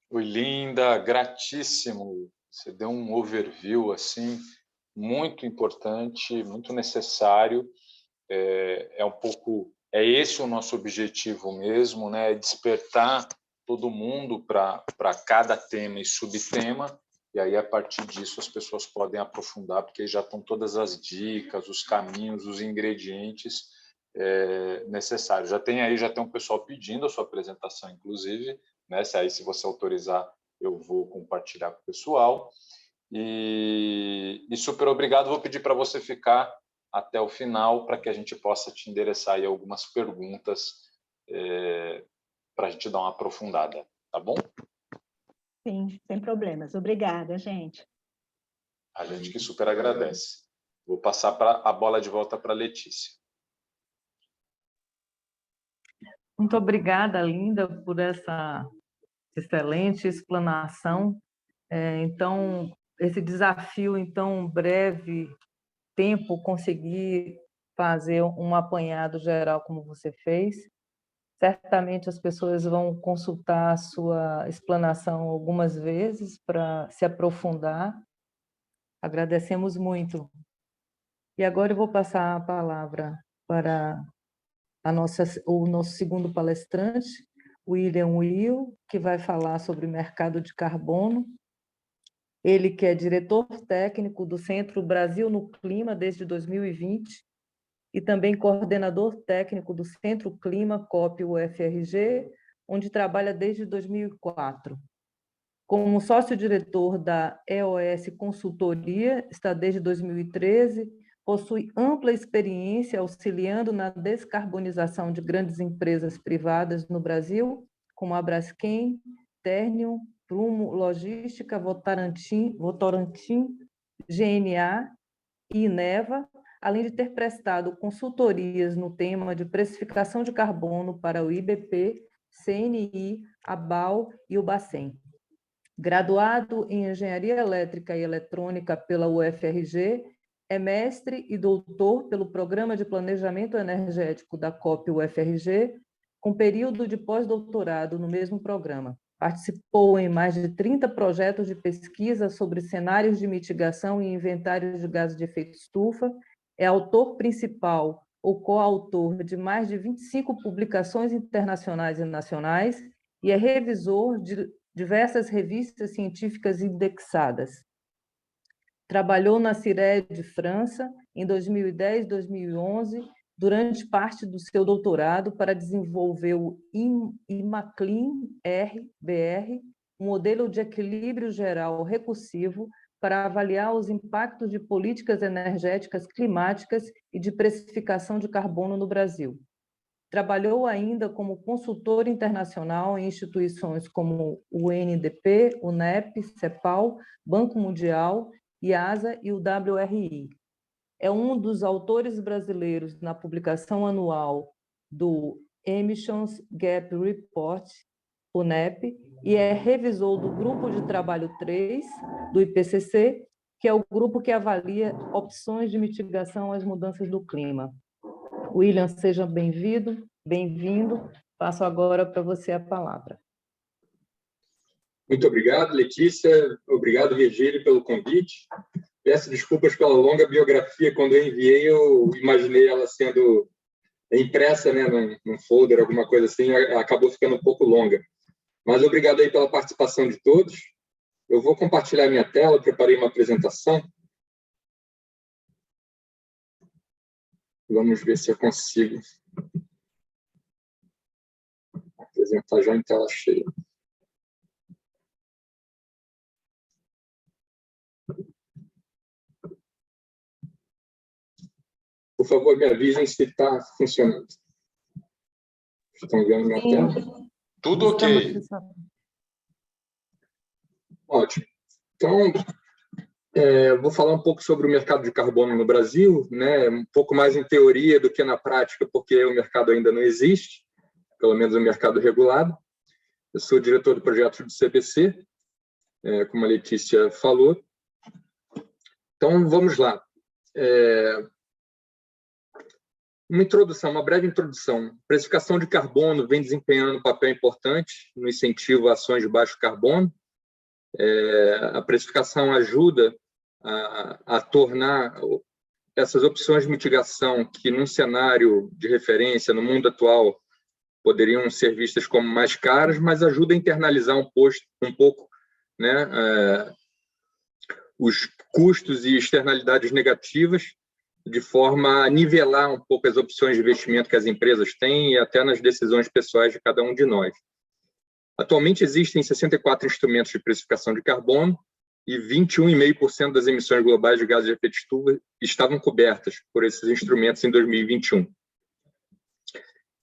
Oi, Linda, gratíssimo. Você deu um overview assim muito importante, muito necessário. É esse o nosso objetivo mesmo, né? Despertar todo mundo para cada tema e subtema, e aí a partir disso as pessoas podem aprofundar, porque já estão todas as dicas, os caminhos, os ingredientes necessários. Já tem um pessoal pedindo a sua apresentação, inclusive, né? Se você autorizar, eu vou compartilhar com o pessoal. E super obrigado. Vou pedir para você ficar até o final para que a gente possa te endereçar aí algumas perguntas para a gente dar uma aprofundada, tá bom? Sim, sem problemas. Obrigada, gente. A gente que super agradece. Vou passar a bola de volta para a Letícia. Muito obrigada, Linda, por essa excelente explanação. Então, esse desafio em tão breve tempo, conseguir fazer um apanhado geral como você fez. Certamente as pessoas vão consultar a sua explanação algumas vezes para se aprofundar. Agradecemos muito. E agora eu vou passar a palavra para o nosso segundo palestrante, William Will, que vai falar sobre o mercado de carbono. Ele que é diretor técnico do Centro Brasil no Clima desde 2020 e também coordenador técnico do Centro Clima COP UFRG, onde trabalha desde 2004. Como sócio-diretor da EOS Consultoria, está desde 2013, possui ampla experiência auxiliando na descarbonização de grandes empresas privadas no Brasil, como a Braskem, Ternium, Prumo Logística, Votorantim, GNA e Ineva, além de ter prestado consultorias no tema de precificação de carbono para o IBP, CNI, ABAL e o Bacen. Graduado em Engenharia Elétrica e Eletrônica pela UFRG, é mestre e doutor pelo Programa de Planejamento Energético da COP UFRG, com período de pós-doutorado no mesmo programa. Participou em mais de 30 projetos de pesquisa sobre cenários de mitigação e inventários de gases de efeito estufa, é autor principal ou coautor de mais de 25 publicações internacionais e nacionais e é revisor de diversas revistas científicas indexadas. Trabalhou na CIRE de França em 2010 e 2011 durante parte do seu doutorado para desenvolver o IMACLIN-RBR, um modelo de equilíbrio geral recursivo para avaliar os impactos de políticas energéticas climáticas e de precificação de carbono no Brasil. Trabalhou ainda como consultor internacional em instituições como o UNDP, UNEP, CEPAL, Banco Mundial, IASA e o WRI. É um dos autores brasileiros na publicação anual do Emissions Gap Report, UNEP, e é revisor do Grupo de Trabalho 3, do IPCC, que é o grupo que avalia opções de mitigação às mudanças do clima. William, seja bem-vindo. Passo agora para você a palavra. Muito obrigado, Letícia. Obrigado, Virgílio, pelo convite. Peço desculpas pela longa biografia. Quando eu enviei, eu imaginei ela sendo impressa, né, num folder, alguma coisa assim, acabou ficando um pouco longa. Mas obrigado aí pela participação de todos. Eu vou compartilhar minha tela, preparei uma apresentação. Vamos ver se eu consigo apresentar já em tela cheia. Por favor, me avisem se está funcionando. Estão vendo minha tela? Tudo ok. Ótimo. Então, vou falar um pouco sobre o mercado de carbono no Brasil, né? Um pouco mais em teoria do que na prática, porque o mercado ainda não existe, pelo menos o mercado regulado. Eu sou diretor do projeto do CBC, como a Letícia falou. Então, vamos lá. Uma breve introdução. A precificação de carbono vem desempenhando um papel importante no incentivo a ações de baixo carbono. A precificação ajuda a tornar essas opções de mitigação que, num cenário de referência, no mundo atual, poderiam ser vistas como mais caras, mas ajuda a internalizar um pouco, né, os custos e externalidades negativas, de forma a nivelar um pouco as opções de investimento que as empresas têm e até nas decisões pessoais de cada um de nós. Atualmente existem 64 instrumentos de precificação de carbono e 21,5% das emissões globais de gases de efeito estufa estavam cobertas por esses instrumentos em 2021.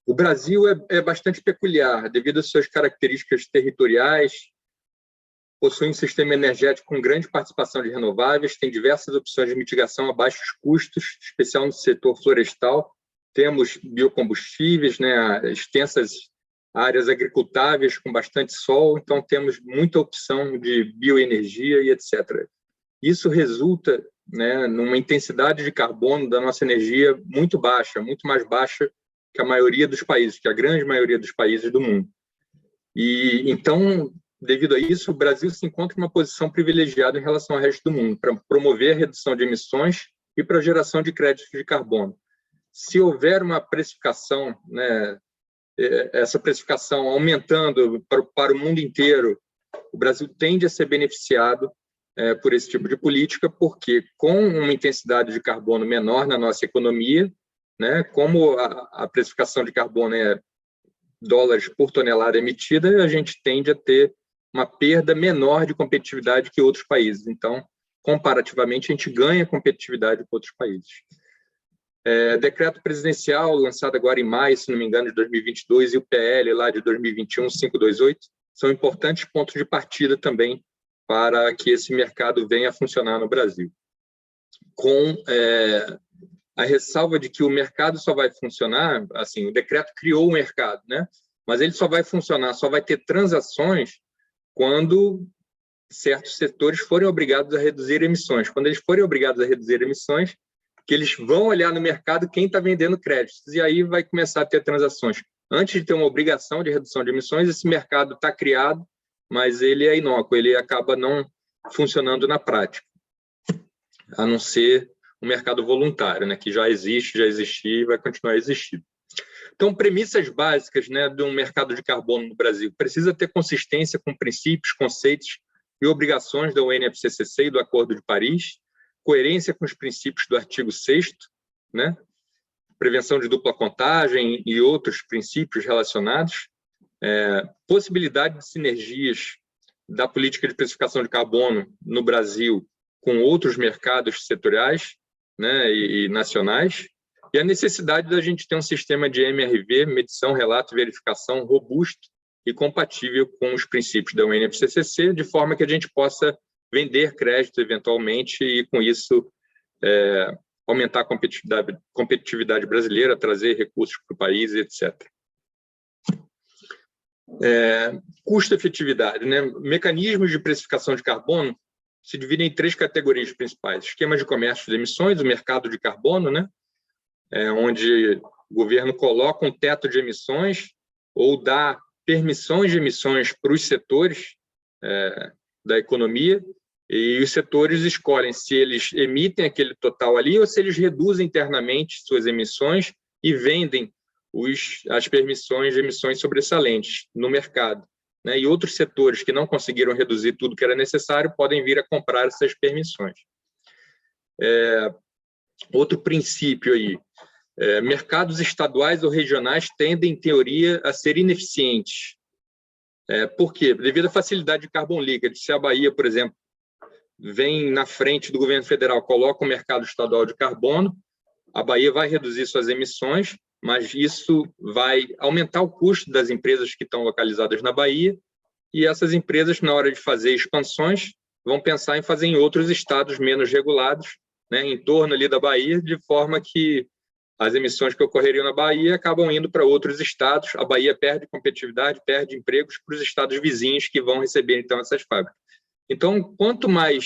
O Brasil é bastante peculiar, devido às suas características territoriais, possui um sistema energético com grande participação de renováveis, tem diversas opções de mitigação a baixos custos, especial no setor florestal. Temos biocombustíveis, né, extensas áreas agricultáveis com bastante sol, então temos muita opção de bioenergia e etc. Isso resulta, né, numa intensidade de carbono da nossa energia muito baixa, muito mais baixa que a maioria dos países, que a grande maioria dos países do mundo. E então, devido a isso, o Brasil se encontra em uma posição privilegiada em relação ao resto do mundo para promover a redução de emissões e para a geração de créditos de carbono. Se houver uma precificação, né, essa precificação aumentando para o mundo inteiro, o Brasil tende a ser beneficiado por esse tipo de política, porque com uma intensidade de carbono menor na nossa economia, né, como a precificação de carbono é dólares por tonelada emitida, a gente tende a ter uma perda menor de competitividade que outros países. Então, comparativamente, a gente ganha competitividade com outros países. Decreto presidencial lançado agora em maio, se não me engano, de 2022, e o PL lá de 2021, 528, são importantes pontos de partida também para que esse mercado venha a funcionar no Brasil. Com a ressalva de que o mercado só vai funcionar, assim, o decreto criou o mercado, né? Mas ele só vai funcionar, só vai ter transações quando certos setores forem obrigados a reduzir emissões. Quando eles forem obrigados a reduzir emissões, que eles vão olhar no mercado quem está vendendo créditos, e aí vai começar a ter transações. Antes de ter uma obrigação de redução de emissões, esse mercado está criado, mas ele é inócuo, ele acaba não funcionando na prática, a não ser um mercado voluntário, né, que já existia e vai continuar a existir. Então, premissas básicas, né, de um mercado de carbono no Brasil. Precisa ter consistência com princípios, conceitos e obrigações da UNFCCC e do Acordo de Paris, coerência com os princípios do artigo 6º, né? prevenção de dupla contagem e outros princípios relacionados, possibilidade de sinergias da política de precificação de carbono no Brasil com outros mercados setoriais, né, e nacionais, e a necessidade da gente ter um sistema de MRV, medição, relato e verificação robusto e compatível com os princípios da UNFCCC, de forma que a gente possa vender crédito eventualmente e, com isso, aumentar a competitividade brasileira, trazer recursos para o país, etc. Custo-efetividade, né? Mecanismos de precificação de carbono se dividem em 3 categorias principais: esquemas de comércio de emissões, o mercado de carbono, né? Onde o governo coloca um teto de emissões ou dá permissões de emissões para os setores da economia, e os setores escolhem se eles emitem aquele total ali ou se eles reduzem internamente suas emissões e vendem as permissões de emissões sobressalentes no mercado, né? E outros setores que não conseguiram reduzir tudo que era necessário podem vir a comprar essas permissões. Outro princípio aí, mercados estaduais ou regionais tendem, em teoria, a ser ineficientes. Por quê? Devido à facilidade de carbon leakage. Se a Bahia, por exemplo, vem na frente do governo federal, coloca o mercado estadual de carbono, a Bahia vai reduzir suas emissões, mas isso vai aumentar o custo das empresas que estão localizadas na Bahia, e essas empresas, na hora de fazer expansões, vão pensar em fazer em outros estados menos regulados, né, em torno ali da Bahia, de forma que as emissões que ocorreriam na Bahia acabam indo para outros estados, a Bahia perde competitividade, perde empregos para os estados vizinhos que vão receber, então, essas fábricas. Então, quanto maior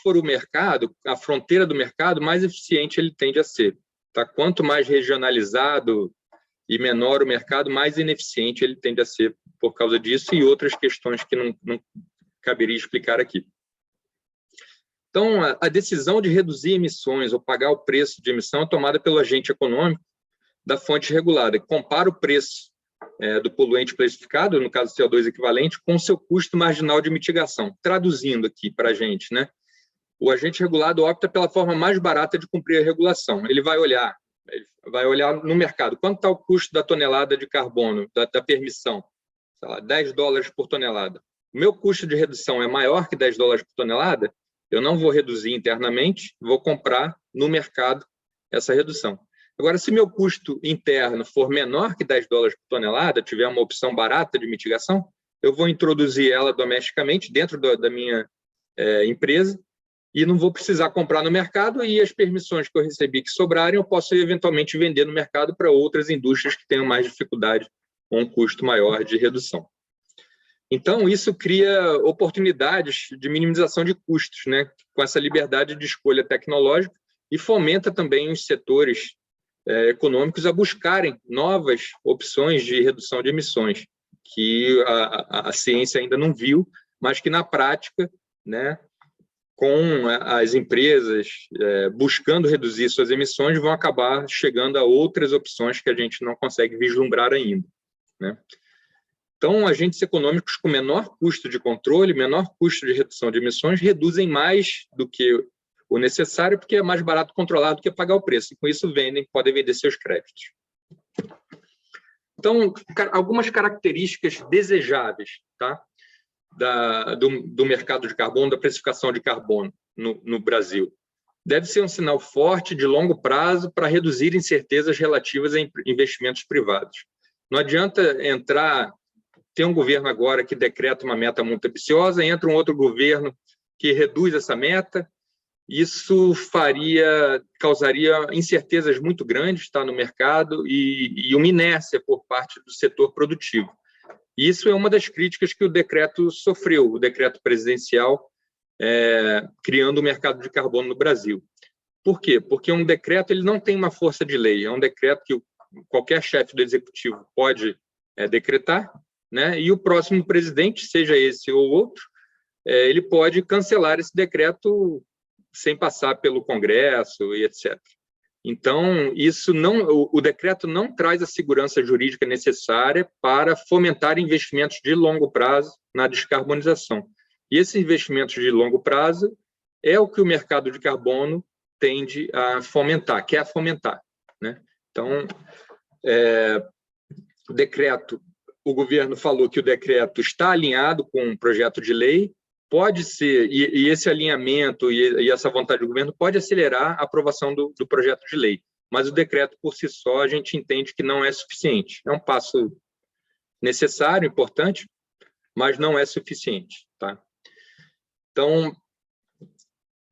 for o mercado, a fronteira do mercado, mais eficiente ele tende a ser. Tá? Quanto mais regionalizado e menor o mercado, mais ineficiente ele tende a ser por causa disso e outras questões que não caberia explicar aqui. Então, a decisão de reduzir emissões ou pagar o preço de emissão é tomada pelo agente econômico da fonte regulada, que compara o preço do poluente precificado, no caso CO2 equivalente, com o seu custo marginal de mitigação. Traduzindo aqui para a gente, né? O agente regulado opta pela forma mais barata de cumprir a regulação. Ele vai olhar no mercado quanto está o custo da tonelada de carbono, da permissão, sei lá, $10 por tonelada. O meu custo de redução é maior que $10 por tonelada, eu não vou reduzir internamente, vou comprar no mercado essa redução. Agora, se meu custo interno for menor que $10 por tonelada, tiver uma opção barata de mitigação, eu vou introduzir ela domesticamente dentro da minha empresa e não vou precisar comprar no mercado, e as permissões que eu recebi que sobrarem, eu posso eventualmente vender no mercado para outras indústrias que tenham mais dificuldade com um custo maior de redução. Então, isso cria oportunidades de minimização de custos, né, com essa liberdade de escolha tecnológica, e fomenta também os setores econômicos a buscarem novas opções de redução de emissões, que a ciência ainda não viu, mas que, na prática, né, com as empresas buscando reduzir suas emissões, vão acabar chegando a outras opções que a gente não consegue vislumbrar ainda, né? Então, agentes econômicos com menor custo de controle, menor custo de redução de emissões, reduzem mais do que o necessário, porque é mais barato controlar do que pagar o preço. E, com isso, podem vender seus créditos. Então, algumas características desejáveis, tá, do mercado de carbono, da precificação de carbono no Brasil. Deve ser um sinal forte de longo prazo para reduzir incertezas relativas a investimentos privados. Não adianta ter um governo agora que decreta uma meta muito ambiciosa, entra um outro governo que reduz essa meta. Isso causaria incertezas muito grandes, tá, no mercado, e uma inércia por parte do setor produtivo. E isso é uma das críticas que o decreto sofreu, o decreto presidencial criando o mercado de carbono no Brasil. Por quê? Porque um decreto ele não tem uma força de lei, é um decreto que qualquer chefe do executivo pode decretar, né? E o próximo presidente, seja esse ou outro, ele pode cancelar esse decreto sem passar pelo Congresso e etc. Então, o decreto não traz a segurança jurídica necessária para fomentar investimentos de longo prazo na descarbonização. E esses investimentos de longo prazo é o que o mercado de carbono tende a fomentar, quer fomentar, né? Então, o decreto, o governo falou que o decreto está alinhado com um projeto de lei, pode ser, e esse alinhamento e essa vontade do governo pode acelerar a aprovação do projeto de lei, mas o decreto por si só a gente entende que não é suficiente. É um passo necessário, importante, mas não é suficiente, tá? Então,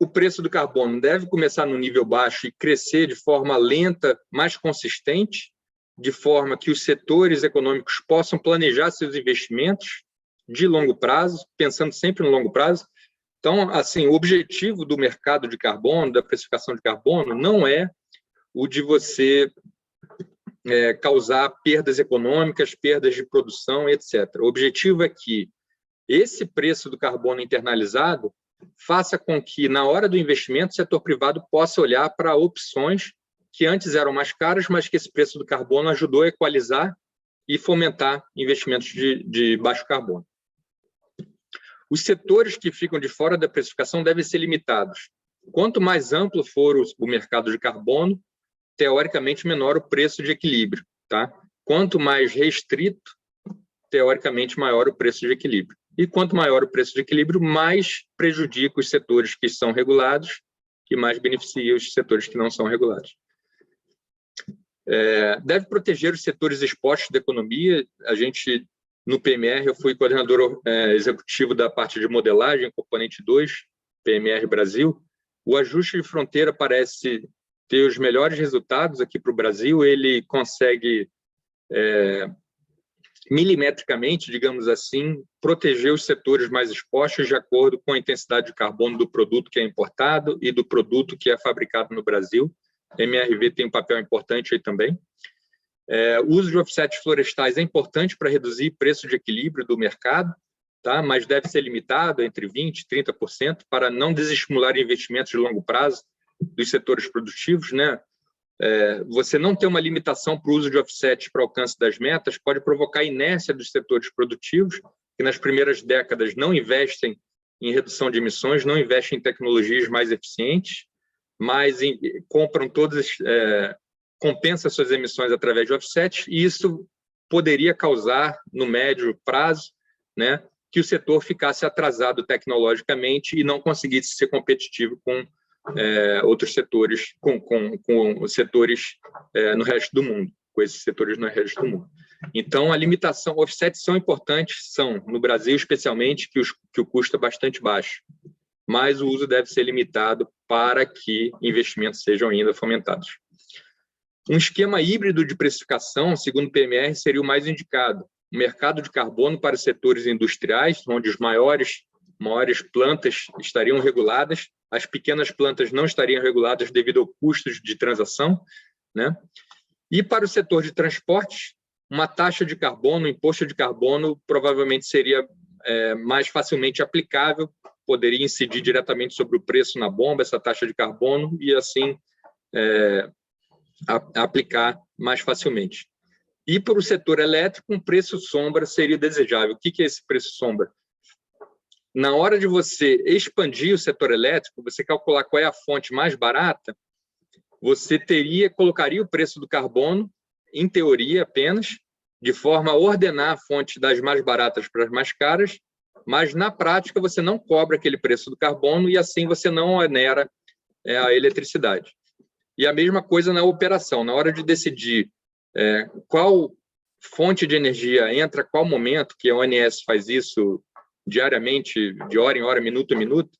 o preço do carbono deve começar no nível baixo e crescer de forma lenta, mais consistente, de forma que os setores econômicos possam planejar seus investimentos de longo prazo, pensando sempre no longo prazo. Então, assim, o objetivo do mercado de carbono, da precificação de carbono, não é o de você causar perdas econômicas, perdas de produção, etc. O objetivo é que esse preço do carbono internalizado faça com que, na hora do investimento, o setor privado possa olhar para opções que antes eram mais caras, mas que esse preço do carbono ajudou a equalizar e fomentar investimentos de baixo carbono. Os setores que ficam de fora da precificação devem ser limitados. Quanto mais amplo for o mercado de carbono, teoricamente menor o preço de equilíbrio, tá? Quanto mais restrito, teoricamente maior o preço de equilíbrio. E quanto maior o preço de equilíbrio, mais prejudica os setores que são regulados e mais beneficia os setores que não são regulados. Deve proteger os setores expostos da economia. A gente, no PMR, eu fui coordenador executivo da parte de modelagem, componente 2, PMR Brasil. O ajuste de fronteira parece ter os melhores resultados aqui para o Brasil. Ele consegue, milimetricamente, digamos assim, proteger os setores mais expostos de acordo com a intensidade de carbono do produto que é importado e do produto que é fabricado no Brasil. A MRV tem um papel importante aí também. O uso de offsets florestais é importante para reduzir o preço de equilíbrio do mercado, tá? Mas deve ser limitado entre 20% e 30% para não desestimular investimentos de longo prazo dos setores produtivos, né? Você não ter uma limitação para o uso de offsets para alcance das metas pode provocar inércia dos setores produtivos, que nas primeiras décadas não investem em redução de emissões, não investem em tecnologias mais eficientes, mas compram todas, compensa suas emissões através de offsets, e isso poderia causar, no médio prazo, né, que o setor ficasse atrasado tecnologicamente e não conseguisse ser competitivo com outros setores, com os setores no resto do mundo, com esses setores no resto do mundo. Então, a limitação, offsets são importantes, são, no Brasil especialmente, que o custo é bastante baixo, mas o uso deve ser limitado para que investimentos sejam ainda fomentados. Um esquema híbrido de precificação, segundo o PMR, seria o mais indicado. O mercado de carbono para setores industriais, onde as maiores plantas estariam reguladas, as pequenas plantas não estariam reguladas devido ao custo de transação, né? E para o setor de transportes, uma taxa de carbono, um imposto de carbono, provavelmente seria mais facilmente aplicável, poderia incidir diretamente sobre o preço na bomba, essa taxa de carbono, e assim aplicar mais facilmente. E para o setor elétrico, um preço sombra seria desejável. O que é esse preço sombra? Na hora de você expandir o setor elétrico, você calcular qual é a fonte mais barata, você colocaria o preço do carbono, em teoria apenas, de forma a ordenar a fonte das mais baratas para as mais caras, mas na prática você não cobra aquele preço do carbono e assim você não onera a eletricidade. E a mesma coisa na operação, na hora de decidir qual fonte de energia entra, qual momento, que a ONS faz isso diariamente, de hora em hora, minuto a minuto,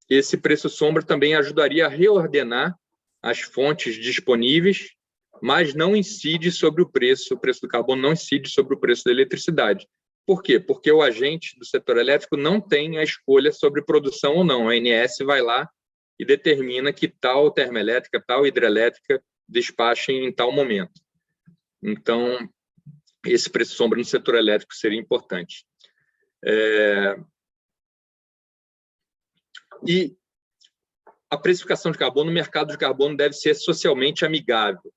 esse preço sombra também ajudaria a reordenar as fontes disponíveis, mas não incide sobre o preço do carbono não incide sobre o preço da eletricidade. Por quê? Porque o agente do setor elétrico não tem a escolha sobre produção ou não. A ANS vai lá e determina que tal termoelétrica, tal hidrelétrica despachem em tal momento. Então, esse preço sombra no setor elétrico seria importante. E a precificação de carbono, o mercado de carbono deve ser socialmente amigável,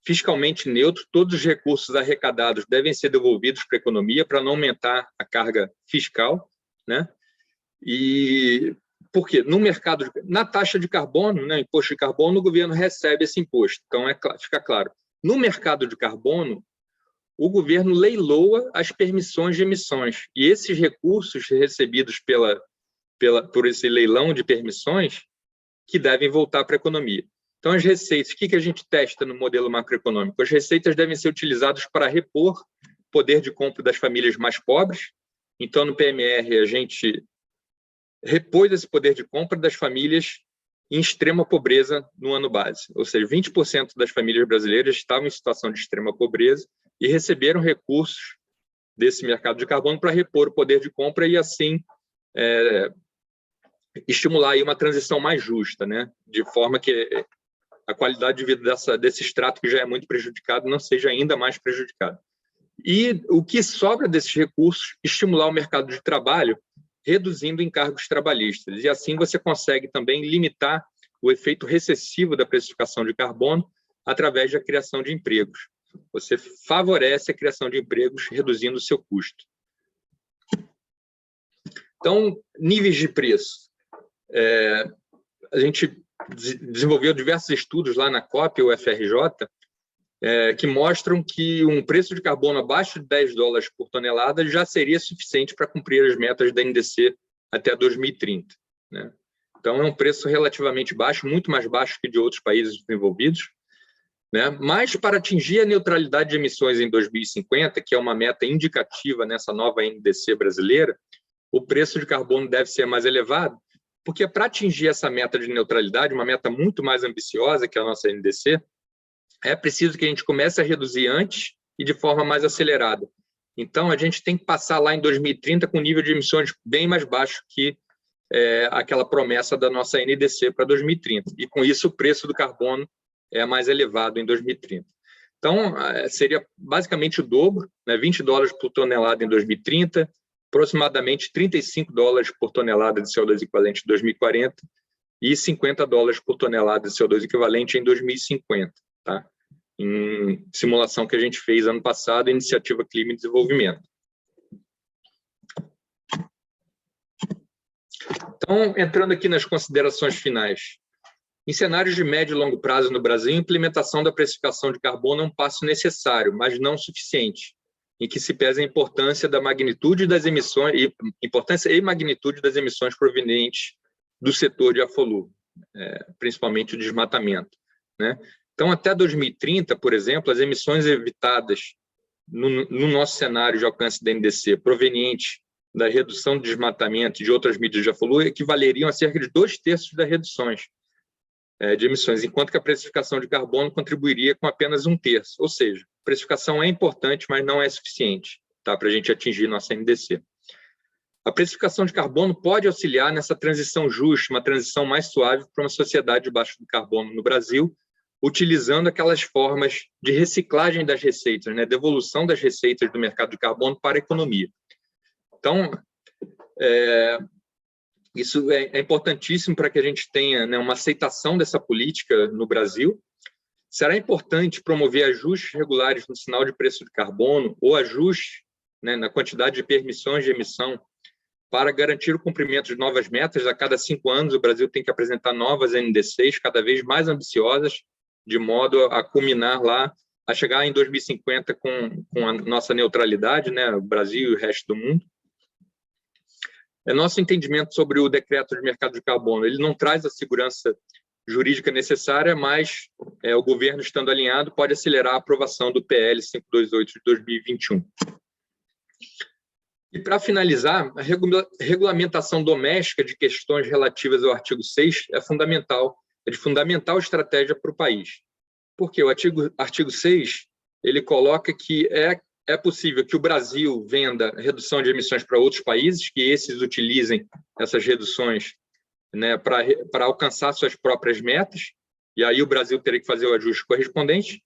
fiscalmente neutro, todos os recursos arrecadados devem ser devolvidos para a economia para não aumentar a carga fiscal, né? E por quê? No mercado, na taxa de carbono, né, imposto de carbono, o governo recebe esse imposto. Então, fica claro. No mercado de carbono, o governo leiloa as permissões de emissões. E esses recursos recebidos por esse leilão de permissões que devem voltar para a economia. Então, as receitas, o que a gente testa no modelo macroeconômico? As receitas devem ser utilizadas para repor o poder de compra das famílias mais pobres. Então, no PMR, a gente repôs esse poder de compra das famílias em extrema pobreza no ano base. Ou seja, 20% das famílias brasileiras estavam em situação de extrema pobreza e receberam recursos desse mercado de carbono para repor o poder de compra e, assim, estimular aí uma transição mais justa, né? De forma que a qualidade de vida desse extrato, que já é muito prejudicado, não seja ainda mais prejudicado. E o que sobra desses recursos, estimular o mercado de trabalho, reduzindo encargos trabalhistas. E assim você consegue também limitar o efeito recessivo da precificação de carbono através da criação de empregos. Você favorece a criação de empregos, reduzindo o seu custo. Então, níveis de preço. A gente desenvolveu diversos estudos lá na COP, o FRJ, que mostram que um preço de carbono abaixo de $10 por tonelada já seria suficiente para cumprir as metas da NDC até 2030. Né? Então, é um preço relativamente baixo, muito mais baixo que de outros países desenvolvidos. Né? Mas, para atingir a neutralidade de emissões em 2050, que é uma meta indicativa nessa nova NDC brasileira, o preço de carbono deve ser mais elevado, porque para atingir essa meta de neutralidade, uma meta muito mais ambiciosa que a nossa NDC, é preciso que a gente comece a reduzir antes e de forma mais acelerada. Então, a gente tem que passar lá em 2030 com um nível de emissões bem mais baixo que aquela promessa da nossa NDC para 2030. E, com isso, o preço do carbono é mais elevado em 2030. Então, seria basicamente o dobro, né? $20 por tonelada em 2030, aproximadamente $35 por tonelada de CO2 equivalente em 2040 e $50 por tonelada de CO2 equivalente em 2050. Tá? Em simulação que a gente fez ano passado, Iniciativa Clima e Desenvolvimento. Então, entrando aqui nas considerações finais. Em cenários de médio e longo prazo no Brasil, a implementação da precificação de carbono é um passo necessário, mas não suficiente, em que se pesa a importância da magnitude das emissões, importância e magnitude das emissões provenientes do setor de afolu, principalmente o desmatamento. Né? Então, até 2030, por exemplo, as emissões evitadas no nosso cenário de alcance da NDC, provenientes da redução do desmatamento e de outras mídias de afolu, equivaleriam a cerca de 2/3 das reduções de emissões, enquanto que a precificação de carbono contribuiria com apenas 1/3. Ou seja, a precificação é importante, mas não é suficiente, tá, para a gente atingir nossa NDC. A precificação de carbono pode auxiliar nessa transição justa, uma transição mais suave para uma sociedade de baixo carbono no Brasil, utilizando aquelas formas de reciclagem das receitas, né, devolução das receitas do mercado de carbono para a economia. Então, isso é importantíssimo para que a gente tenha, né, uma aceitação dessa política no Brasil. Será importante promover ajustes regulares no sinal de preço de carbono ou ajuste, né, na quantidade de permissões de emissão para garantir o cumprimento de novas metas. A cada 5 anos, o Brasil tem que apresentar novas NDCs cada vez mais ambiciosas, de modo a culminar lá, a chegar em 2050 com a nossa neutralidade, né, o Brasil e o resto do mundo. Nosso entendimento sobre o decreto de mercado de carbono, ele não traz a segurança jurídica necessária, mas o governo, estando alinhado, pode acelerar a aprovação do PL 528 de 2021. E, para finalizar, a regulamentação doméstica de questões relativas ao artigo 6 é de fundamental estratégia para o país. Porque o artigo 6, ele coloca que é possível que o Brasil venda redução de emissões para outros países, que esses utilizem essas reduções, né, para alcançar suas próprias metas, e aí o Brasil teria que fazer o ajuste correspondente,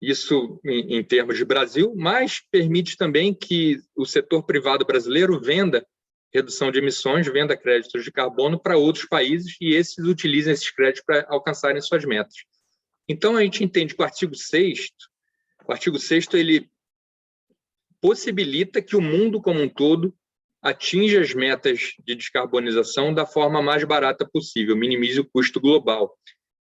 isso em termos de Brasil, mas permite também que o setor privado brasileiro venda redução de emissões, venda créditos de carbono para outros países, e esses utilizem esses créditos para alcançarem suas metas. Então, a gente entende que o artigo 6º, ele possibilita que o mundo como um todo atinja as metas de descarbonização da forma mais barata possível, minimize o custo global.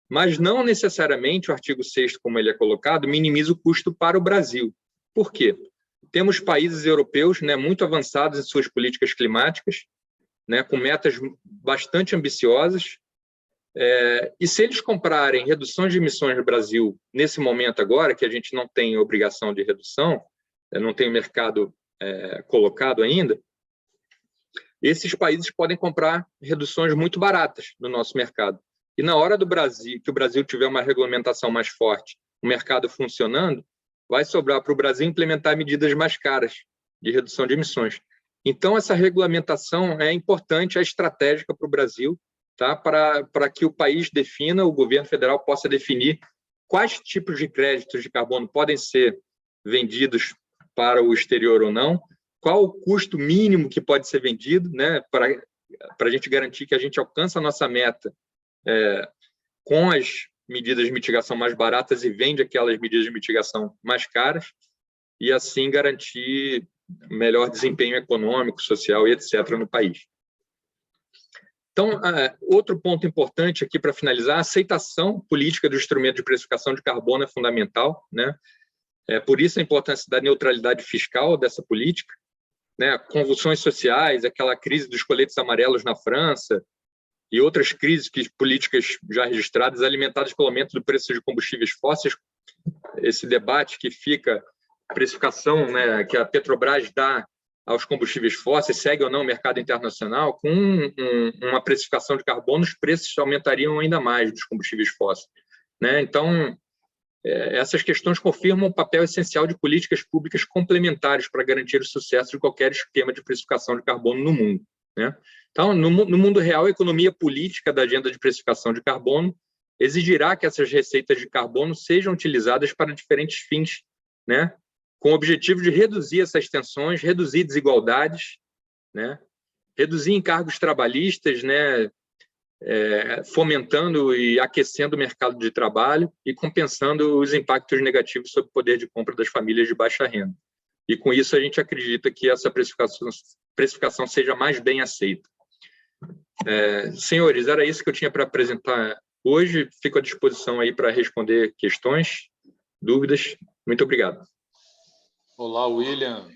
Mas não necessariamente o artigo 6º, como ele é colocado, minimiza o custo para o Brasil. Por quê? Temos países europeus, né, muito avançados em suas políticas climáticas, né, com metas bastante ambiciosas, e se eles comprarem reduções de emissões no Brasil, nesse momento agora, que a gente não tem obrigação de redução, não tem o mercado colocado ainda, esses países podem comprar reduções muito baratas no nosso mercado. E na hora que o Brasil tiver uma regulamentação mais forte, o mercado funcionando, vai sobrar para o Brasil implementar medidas mais caras de redução de emissões. Então, essa regulamentação é importante, é estratégica para o Brasil, tá? Para que o país defina, o governo federal possa definir quais tipos de créditos de carbono podem ser vendidos para o exterior ou não, qual o custo mínimo que pode ser vendido, né? Para a gente garantir que a gente alcança a nossa meta com as medidas de mitigação mais baratas e vende aquelas medidas de mitigação mais caras, e assim garantir melhor desempenho econômico, social e etc. no país. Então, outro ponto importante aqui para finalizar, a aceitação política do instrumento de precificação de carbono é fundamental, né? Por isso a importância da neutralidade fiscal dessa política, né? Convulsões sociais, aquela crise dos coletes amarelos na França e outras crises políticas já registradas, alimentadas pelo aumento do preço de combustíveis fósseis, esse debate que fica, a precificação, né, que a Petrobras dá aos combustíveis fósseis, segue ou não o mercado internacional, com uma precificação de carbono, os preços aumentariam ainda mais dos combustíveis fósseis, né? Então, essas questões confirmam o papel essencial de políticas públicas complementares para garantir o sucesso de qualquer esquema de precificação de carbono no mundo, né? Então, no mundo real, a economia política da agenda de precificação de carbono exigirá que essas receitas de carbono sejam utilizadas para diferentes fins, né? Com o objetivo de reduzir essas tensões, reduzir desigualdades, né? Reduzir encargos trabalhistas, né? Fomentando e aquecendo o mercado de trabalho e compensando os impactos negativos sobre o poder de compra das famílias de baixa renda. E com isso a gente acredita que essa precificação seja mais bem aceita. Senhores, era isso que eu tinha para apresentar hoje. Fico à disposição aí para responder questões, dúvidas. Muito obrigado. Olá, William.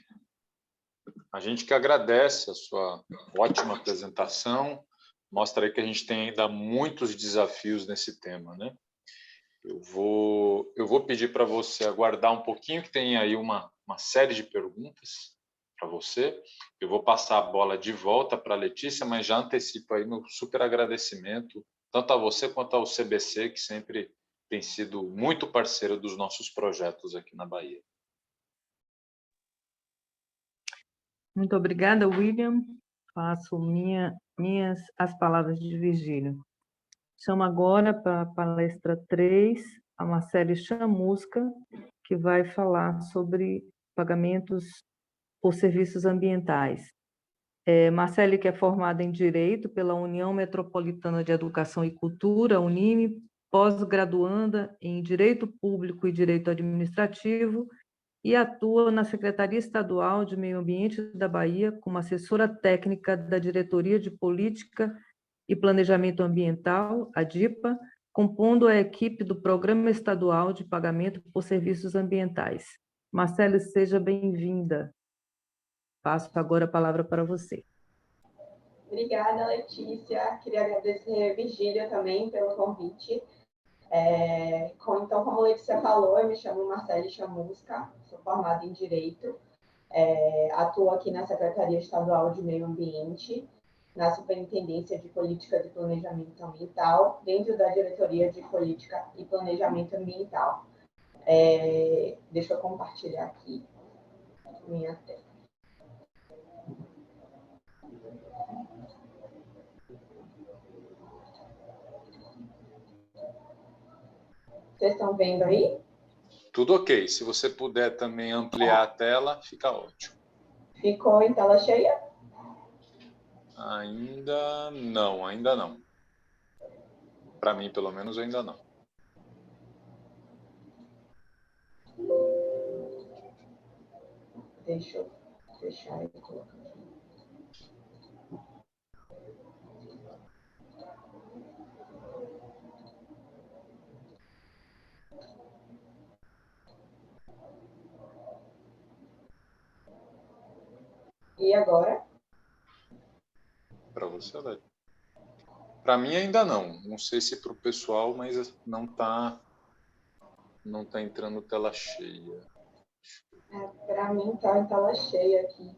A gente que agradece a sua ótima apresentação. Mostra aí que a gente tem ainda muitos desafios nesse tema, né? Eu vou pedir para você aguardar um pouquinho, que tem aí uma série de perguntas para você. Eu vou passar a bola de volta para a Letícia, mas já antecipo aí meu super agradecimento, tanto a você quanto ao CBC, que sempre tem sido muito parceiro dos nossos projetos aqui na Bahia. Muito obrigada, William. Faço as palavras de Virgílio. Chamo agora para a palestra 3, a Marcele Chamusca, que vai falar sobre pagamentos por serviços ambientais. Marcele, que é formada em Direito pela União Metropolitana de Educação e Cultura, UNIME, pós-graduanda em Direito Público e Direito Administrativo, e atua na Secretaria Estadual de Meio Ambiente da Bahia como assessora técnica da Diretoria de Política e Planejamento Ambiental, a DIPA, compondo a equipe do Programa Estadual de Pagamento por Serviços Ambientais. Marcele, seja bem-vinda. Passo agora a palavra para você. Obrigada, Letícia. Queria agradecer a Virgília também pelo convite. Então, como a Letícia falou, eu me chamo Marcele Chamusca, sou formada em Direito, atuo aqui na Secretaria Estadual de Meio Ambiente, na Superintendência de Política de Planejamento Ambiental, dentro da Diretoria de Política e Planejamento Ambiental. Deixa eu compartilhar aqui minha tela. Vocês estão vendo aí? Tudo ok. Se você puder também ampliar a tela, fica ótimo. Ficou em tela cheia? Ainda não. Para mim, pelo menos, ainda não. Deixa eu fechar e colocar aqui. E agora? Para você, Alex. Para mim ainda não. Não sei se para o pessoal, mas não tá entrando tela cheia. Para mim tá em tela cheia aqui.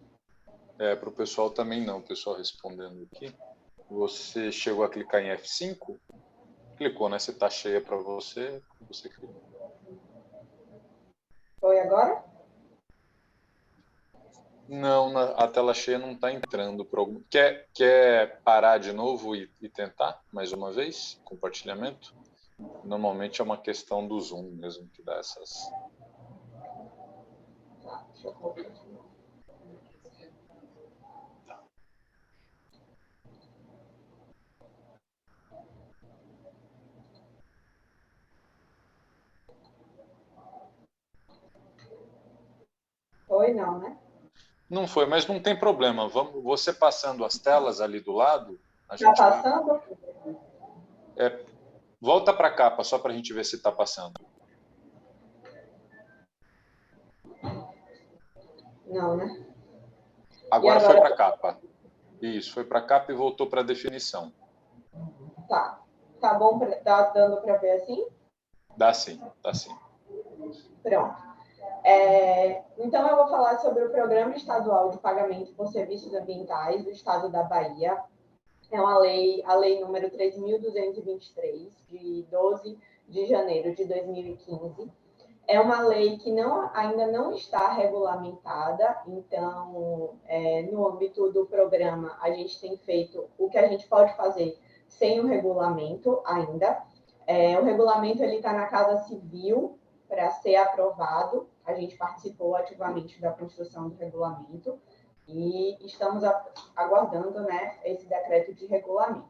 Para o pessoal também não. O pessoal respondendo aqui. Você chegou a clicar em F5? Clicou, né? Se está cheia para você, você clicou. Foi agora? Não, a tela cheia não está entrando. Quer parar de novo e tentar mais uma vez? Compartilhamento? Normalmente é uma questão do Zoom mesmo que dá essas. Tá, deixa eu colocar aqui. Foi não, né? Não foi, mas não tem problema. Você passando as telas ali do lado, a Tá gente passando? volta para a capa só para a gente ver se está passando. Não, né? Agora agora? foi para a capa. Isso, foi para a capa e voltou para a definição. Tá. Tá bom? Tá dando para ver assim? Dá sim, dá sim. Pronto. Então, eu vou falar sobre o Programa Estadual de Pagamento por Serviços Ambientais do Estado da Bahia. É a lei número 3.223, de 12 de janeiro de 2015. É uma lei que ainda não está regulamentada, então, no âmbito do programa, a gente tem feito o que a gente pode fazer sem o regulamento ainda. O regulamento está na Casa Civil para ser aprovado, a gente participou ativamente da construção do regulamento e estamos aguardando, né, esse decreto de regulamento.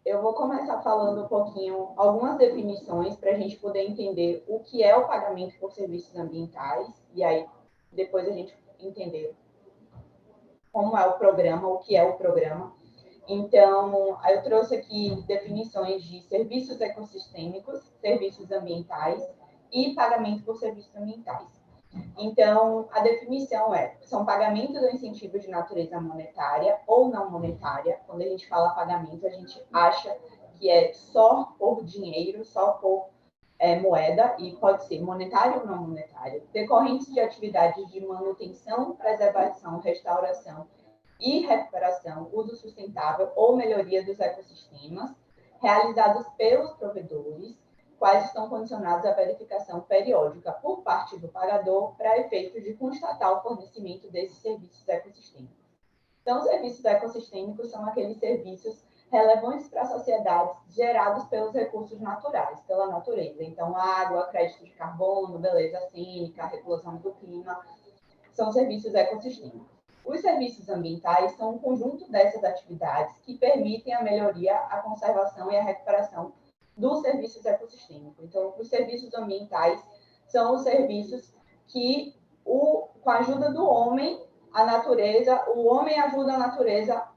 Eu vou começar falando um pouquinho, algumas definições para a gente poder entender o que é o pagamento por serviços ambientais, e aí depois a gente entender como é o programa, o que é o programa. Então, eu trouxe aqui definições de serviços ecossistêmicos, serviços ambientais e pagamento por serviços ambientais. Então, a definição são pagamentos ou incentivos de natureza monetária ou não monetária. Quando a gente fala pagamento, a gente acha que é só por dinheiro, só por moeda, e pode ser monetário ou não monetário, decorrentes de atividades de manutenção, preservação, restauração e recuperação, uso sustentável ou melhoria dos ecossistemas, realizados pelos provedores, quais estão condicionados à verificação periódica por parte do pagador para efeitos de constatar o fornecimento desses serviços ecossistêmicos. Então, os serviços ecossistêmicos são aqueles serviços relevantes para a sociedade gerados pelos recursos naturais, pela natureza. Então, água, crédito de carbono, beleza cênica, regulação do clima, são serviços ecossistêmicos. Os serviços ambientais são um conjunto dessas atividades que permitem a melhoria, a conservação e a recuperação dos serviços ecossistêmicos. Então, os serviços ambientais são os serviços que, com a ajuda do homem, a natureza, o homem ajuda a natureza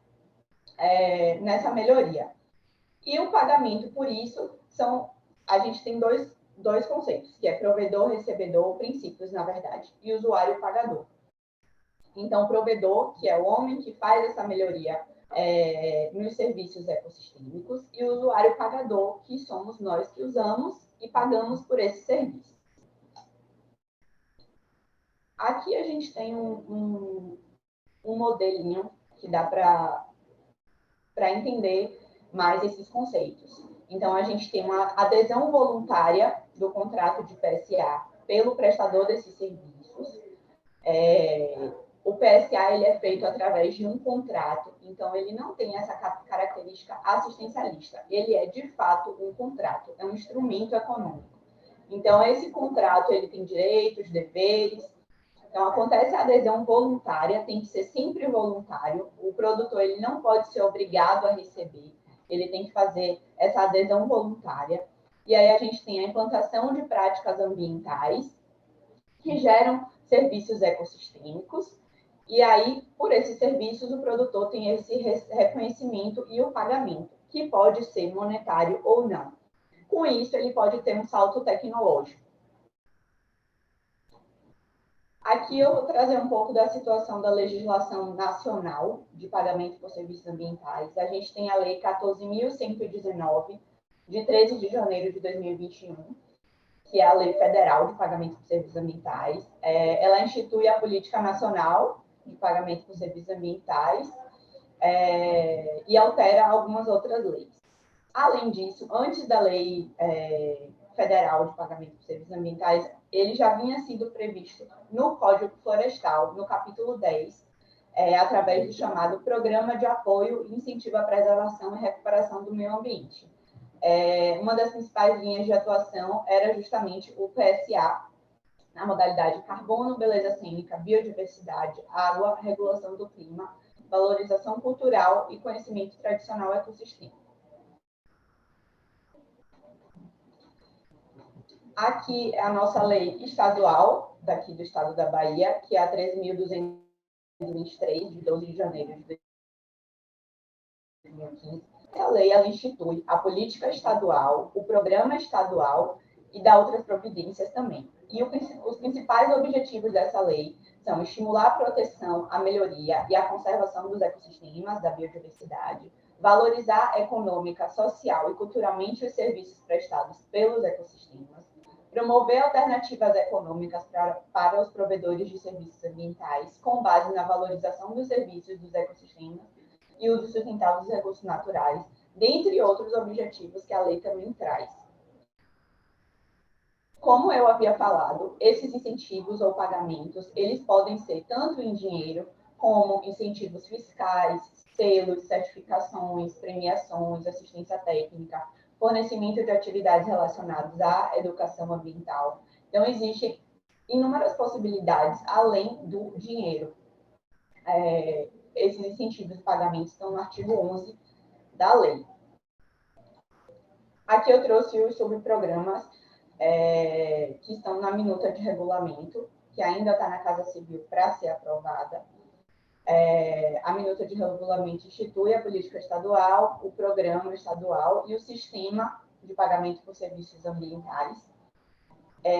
nessa melhoria. E o pagamento por isso a gente tem dois conceitos, que é provedor, recebedor, princípios, na verdade, e usuário pagador. Então, o provedor, que é o homem que faz essa melhoria nos serviços ecossistêmicos, e o usuário pagador, que somos nós que usamos e pagamos por esse serviço. Aqui a gente tem um modelinho que dá para entender mais esses conceitos. Então, a gente tem uma adesão voluntária do contrato de PSA pelo prestador desses serviços. O PSA ele é feito através de um contrato, então ele não tem essa característica assistencialista. Ele é, de fato, um contrato, é um instrumento econômico. Então, esse contrato ele tem direitos, deveres. Então, acontece a adesão voluntária, tem que ser sempre voluntário. O produtor ele não pode ser obrigado a receber, ele tem que fazer essa adesão voluntária. E aí a gente tem a implantação de práticas ambientais que geram serviços ecossistêmicos. E aí, por esses serviços, o produtor tem esse reconhecimento e o pagamento, que pode ser monetário ou não. Com isso, ele pode ter um salto tecnológico. Aqui eu vou trazer um pouco da situação da legislação nacional de pagamento por serviços ambientais. A gente tem a Lei 14.119, de 13 de janeiro de 2021, que é a Lei Federal de Pagamento por Serviços Ambientais. Ela institui a Política Nacional de Pagamento por Serviços Ambientais e altera algumas outras leis. Além disso, antes da Lei Federal de Pagamento por Serviços Ambientais, ele já vinha sido previsto no Código Florestal, no capítulo 10, através do chamado Programa de Apoio e Incentivo à Preservação e Recuperação do Meio Ambiente. Uma das principais linhas de atuação era justamente o PSA, na modalidade carbono, beleza cênica, biodiversidade, água, regulação do clima, valorização cultural e conhecimento tradicional ecossistêmico. Aqui é a nossa lei estadual, daqui do estado da Bahia, que é a 13.223, de 12 de janeiro de 2015. Essa lei ela institui a política estadual, o programa estadual e dá outras providências também. E os principais objetivos dessa lei são estimular a proteção, a melhoria e a conservação dos ecossistemas, da biodiversidade, valorizar econômica, social e culturalmente os serviços prestados pelos ecossistemas, promover alternativas econômicas para os provedores de serviços ambientais, com base na valorização dos serviços dos ecossistemas e uso sustentável dos recursos naturais, dentre outros objetivos que a lei também traz. Como eu havia falado, esses incentivos ou pagamentos, eles podem ser tanto em dinheiro, como incentivos fiscais, selos, certificações, premiações, assistência técnica, fornecimento de atividades relacionadas à educação ambiental. Então, existem inúmeras possibilidades além do dinheiro. Esses incentivos e pagamentos estão no artigo 11 da lei. Aqui eu trouxe os subprogramas que estão na minuta de regulamento, que ainda está na Casa Civil para ser aprovada. A minuta de regulamento institui a política estadual, o programa estadual e o sistema de pagamento por serviços ambientais.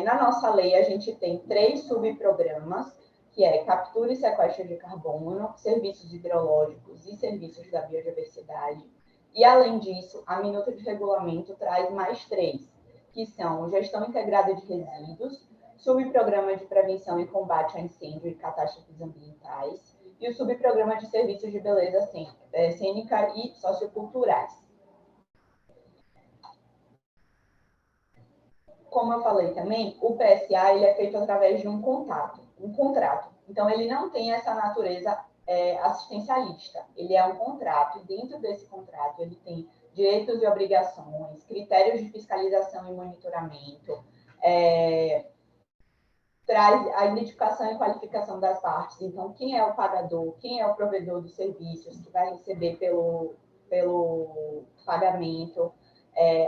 Na nossa lei, a gente tem 3 subprogramas, que é captura e sequestro de carbono, serviços hidrológicos e serviços da biodiversidade. E, além disso, a minuta de regulamento traz mais 3, que são gestão integrada de resíduos, subprograma de prevenção e combate a incêndio e catástrofes ambientais, e o subprograma de serviços de beleza cênica e socioculturais. Como eu falei também, o PSA ele é feito através de um contrato. Então, ele não tem essa natureza assistencialista. Ele é um contrato, e dentro desse contrato ele tem direitos e obrigações, critérios de fiscalização e monitoramento, traz a identificação e qualificação das partes. Então, quem é o pagador, quem é o provedor dos serviços que vai receber pelo pagamento,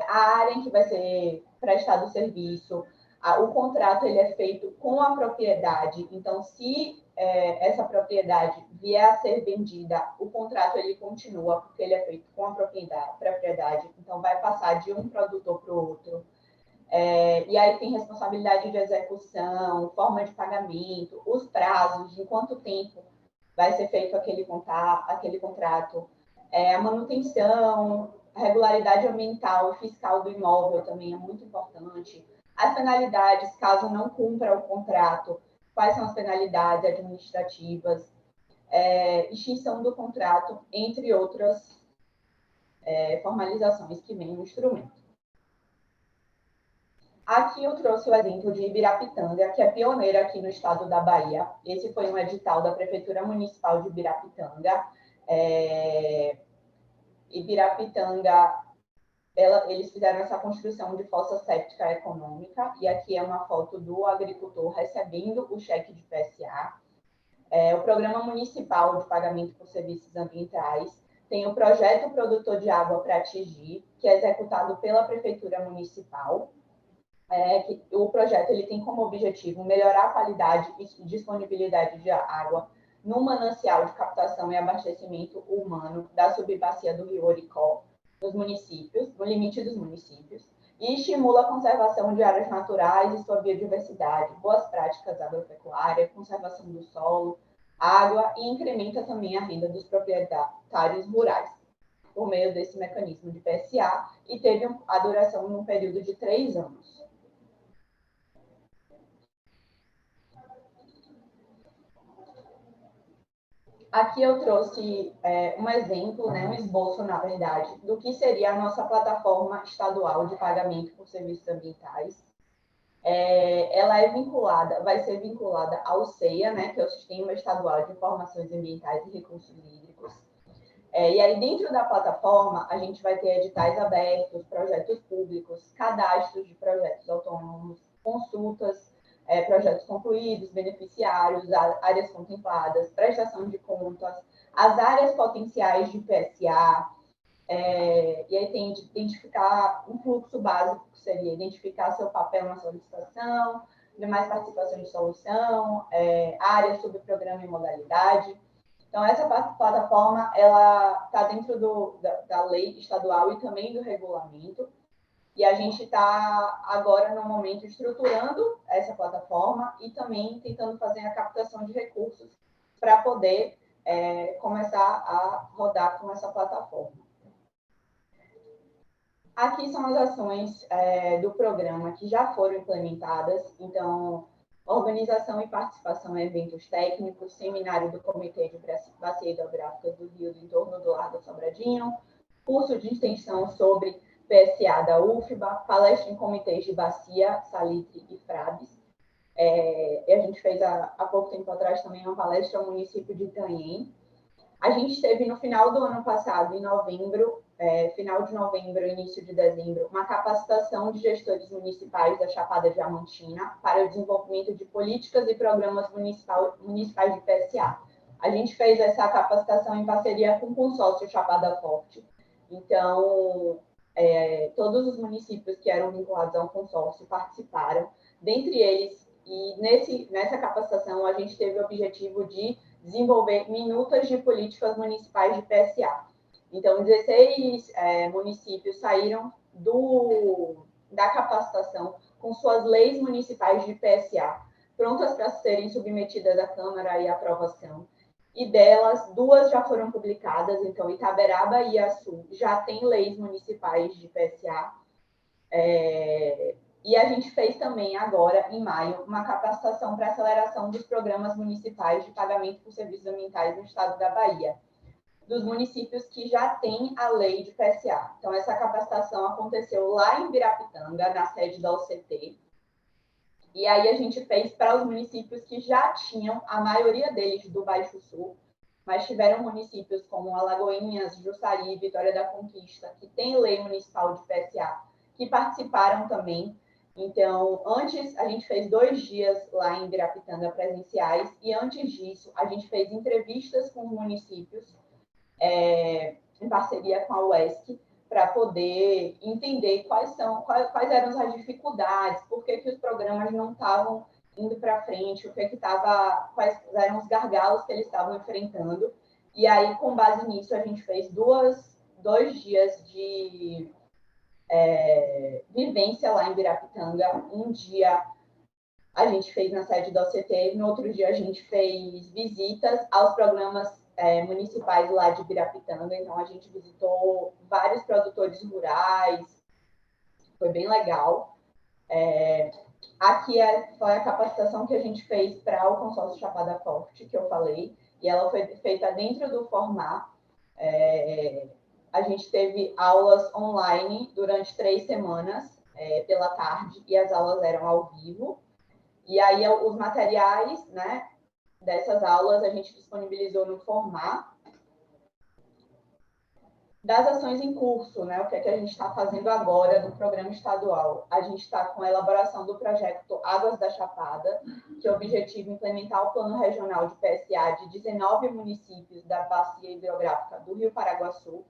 a área em que vai ser prestado o serviço. O contrato ele é feito com a propriedade. Então, se essa propriedade vier a ser vendida, o contrato ele continua, porque ele é feito com a propriedade. Então, vai passar de um produtor para o outro. E aí tem responsabilidade de execução, forma de pagamento, os prazos, em quanto tempo vai ser feito aquele contrato, a manutenção, a regularidade ambiental e fiscal do imóvel também é muito importante. As penalidades, caso não cumpra o contrato, quais são as penalidades administrativas, extinção do contrato, entre outras formalizações que vêm no instrumento. Aqui eu trouxe o exemplo de Ibirapitanga, que é pioneira aqui no estado da Bahia. Esse foi um edital da Prefeitura Municipal de Ibirapitanga. Ibirapitanga, eles fizeram essa construção de fossa séptica econômica, e aqui é uma foto do agricultor recebendo o cheque de PSA. O Programa Municipal de Pagamento por Serviços Ambientais tem o Projeto Produtor de Água para Atingir, que é executado pela Prefeitura Municipal. O projeto ele tem como objetivo melhorar a qualidade e disponibilidade de água no manancial de captação e abastecimento humano da subbacia do Rio Oricó, nos municípios, no limite dos municípios, e estimula a conservação de áreas naturais e sua biodiversidade, boas práticas agropecuárias, conservação do solo, água e incrementa também a renda dos proprietários rurais, por meio desse mecanismo de PSA, e teve a duração num período de 3 anos. Aqui eu trouxe um exemplo, né, um esboço, na verdade, do que seria a nossa plataforma estadual de pagamento por serviços ambientais. Ela vai ser vinculada ao SEIA, né, que é o Sistema Estadual de Informações Ambientais e Recursos Hídricos. E aí, dentro da plataforma, a gente vai ter editais abertos, projetos públicos, cadastros de projetos autônomos, consultas, projetos concluídos, beneficiários, áreas contempladas, prestação de contas, as áreas potenciais de PSA, e aí tem de identificar um fluxo básico, que seria identificar seu papel na solicitação, demais participações de solução, áreas sobre programa e modalidade. Então, essa plataforma, ela está dentro da lei estadual e também do regulamento, e a gente está agora, no momento, estruturando essa plataforma e também tentando fazer a captação de recursos para poder começar a rodar com essa plataforma. Aqui são as ações do programa que já foram implementadas. Então, organização e participação em eventos técnicos, seminário do Comitê de Bacia Hidrográfica do Rio do entorno do Largo Sobradinho, curso de extensão sobre PSA da UFBA, palestra em comitês de Bacia, Salitre e Frades. E a gente fez há pouco tempo atrás também uma palestra ao município de Itanhem. A gente teve no final do ano passado, em novembro, final de novembro, início de dezembro, uma capacitação de gestores municipais da Chapada Diamantina para o desenvolvimento de políticas e programas municipais de PSA. A gente fez essa capacitação em parceria com o consórcio Chapada Forte. Então, todos os municípios que eram vinculados ao consórcio participaram. Dentre eles, e nessa capacitação, a gente teve o objetivo de desenvolver minutas de políticas municipais de PSA. Então, 16 municípios saíram da capacitação com suas leis municipais de PSA, prontas para serem submetidas à Câmara e aprovação. E delas, 2 já foram publicadas. Então, Itaberaba e Iaçu já têm leis municipais de PSA. E a gente fez também agora, em maio, uma capacitação para aceleração dos programas municipais de pagamento por serviços ambientais no estado da Bahia, dos municípios que já têm a lei de PSA. Então, essa capacitação aconteceu lá em Birapitanga, na sede da OCT. E aí a gente fez para os municípios que já tinham, a maioria deles do Baixo Sul, mas tiveram municípios como Alagoinhas, Jussari, Vitória da Conquista, que tem lei municipal de PSA, que participaram também. Então, antes, a gente fez 2 dias lá em Birapitanga presenciais, e antes disso, a gente fez entrevistas com os municípios, em parceria com a UESC, para poder entender quais eram as dificuldades, por que os programas não estavam indo para frente, quais eram os gargalos que eles estavam enfrentando. E aí, com base nisso, a gente fez 2 dias de vivência lá em Birapitanga. Um dia a gente fez na sede da OCT, no outro dia a gente fez visitas aos programas municipais lá de Birapitanga. Então, a gente visitou vários produtores rurais, foi bem legal. Aqui foi a capacitação que a gente fez para o consórcio Chapada Forte, que eu falei, e ela foi feita dentro do Formar. A gente teve aulas online durante 3 semanas, pela tarde, e as aulas eram ao vivo. E aí, os materiais, né, dessas aulas a gente disponibilizou no Formar. Das ações em curso, né, o que é que a gente está fazendo agora no programa estadual? A gente está com a elaboração do projeto Águas da Chapada, que é o objetivo implementar o plano regional de PSA de 19 municípios da bacia hidrográfica do Rio Paraguaçu.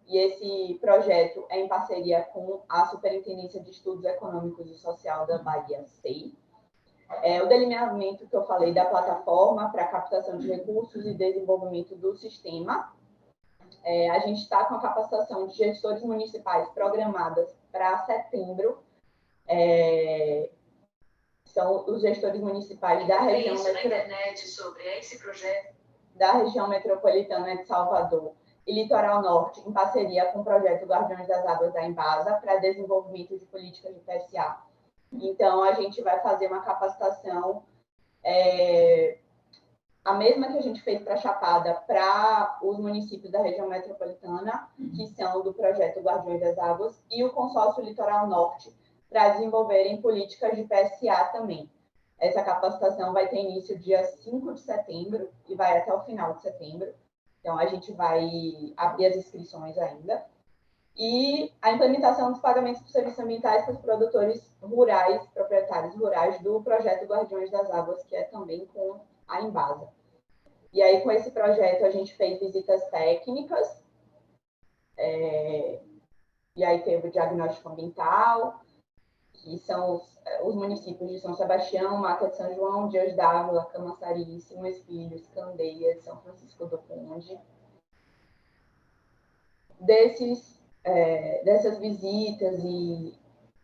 E esse projeto é em parceria com a Superintendência de Estudos Econômicos e Social da Bahia, SEI. O delineamento que eu falei da plataforma para captação de recursos e desenvolvimento do sistema. A gente está com a capacitação de gestores municipais programadas para setembro. São os gestores municipais da região metropolitana de Salvador e Litoral Norte, em parceria com o projeto Guardiões das Águas da Embasa, para desenvolvimento de políticas de PSA. Então, a gente vai fazer uma capacitação, a mesma que a gente fez para Chapada, para os municípios da região metropolitana, que são do projeto Guardiões das Águas, e o consórcio Litoral Norte, para desenvolverem políticas de PSA também. Essa capacitação vai ter início dia 5 de setembro e vai até o final de setembro. Então, a gente vai abrir as inscrições ainda. E a implementação dos pagamentos por serviços ambientais para os produtores rurais, proprietários rurais do projeto Guardiões das Águas, que é também com a Embasa. E aí, com esse projeto, a gente fez visitas técnicas, e aí teve o diagnóstico ambiental, que são os municípios de São Sebastião, Mata de São João, Dias d'Ávila, Camaçari, Simões Filhos, Candeias, São Francisco do Conde. Dessas visitas e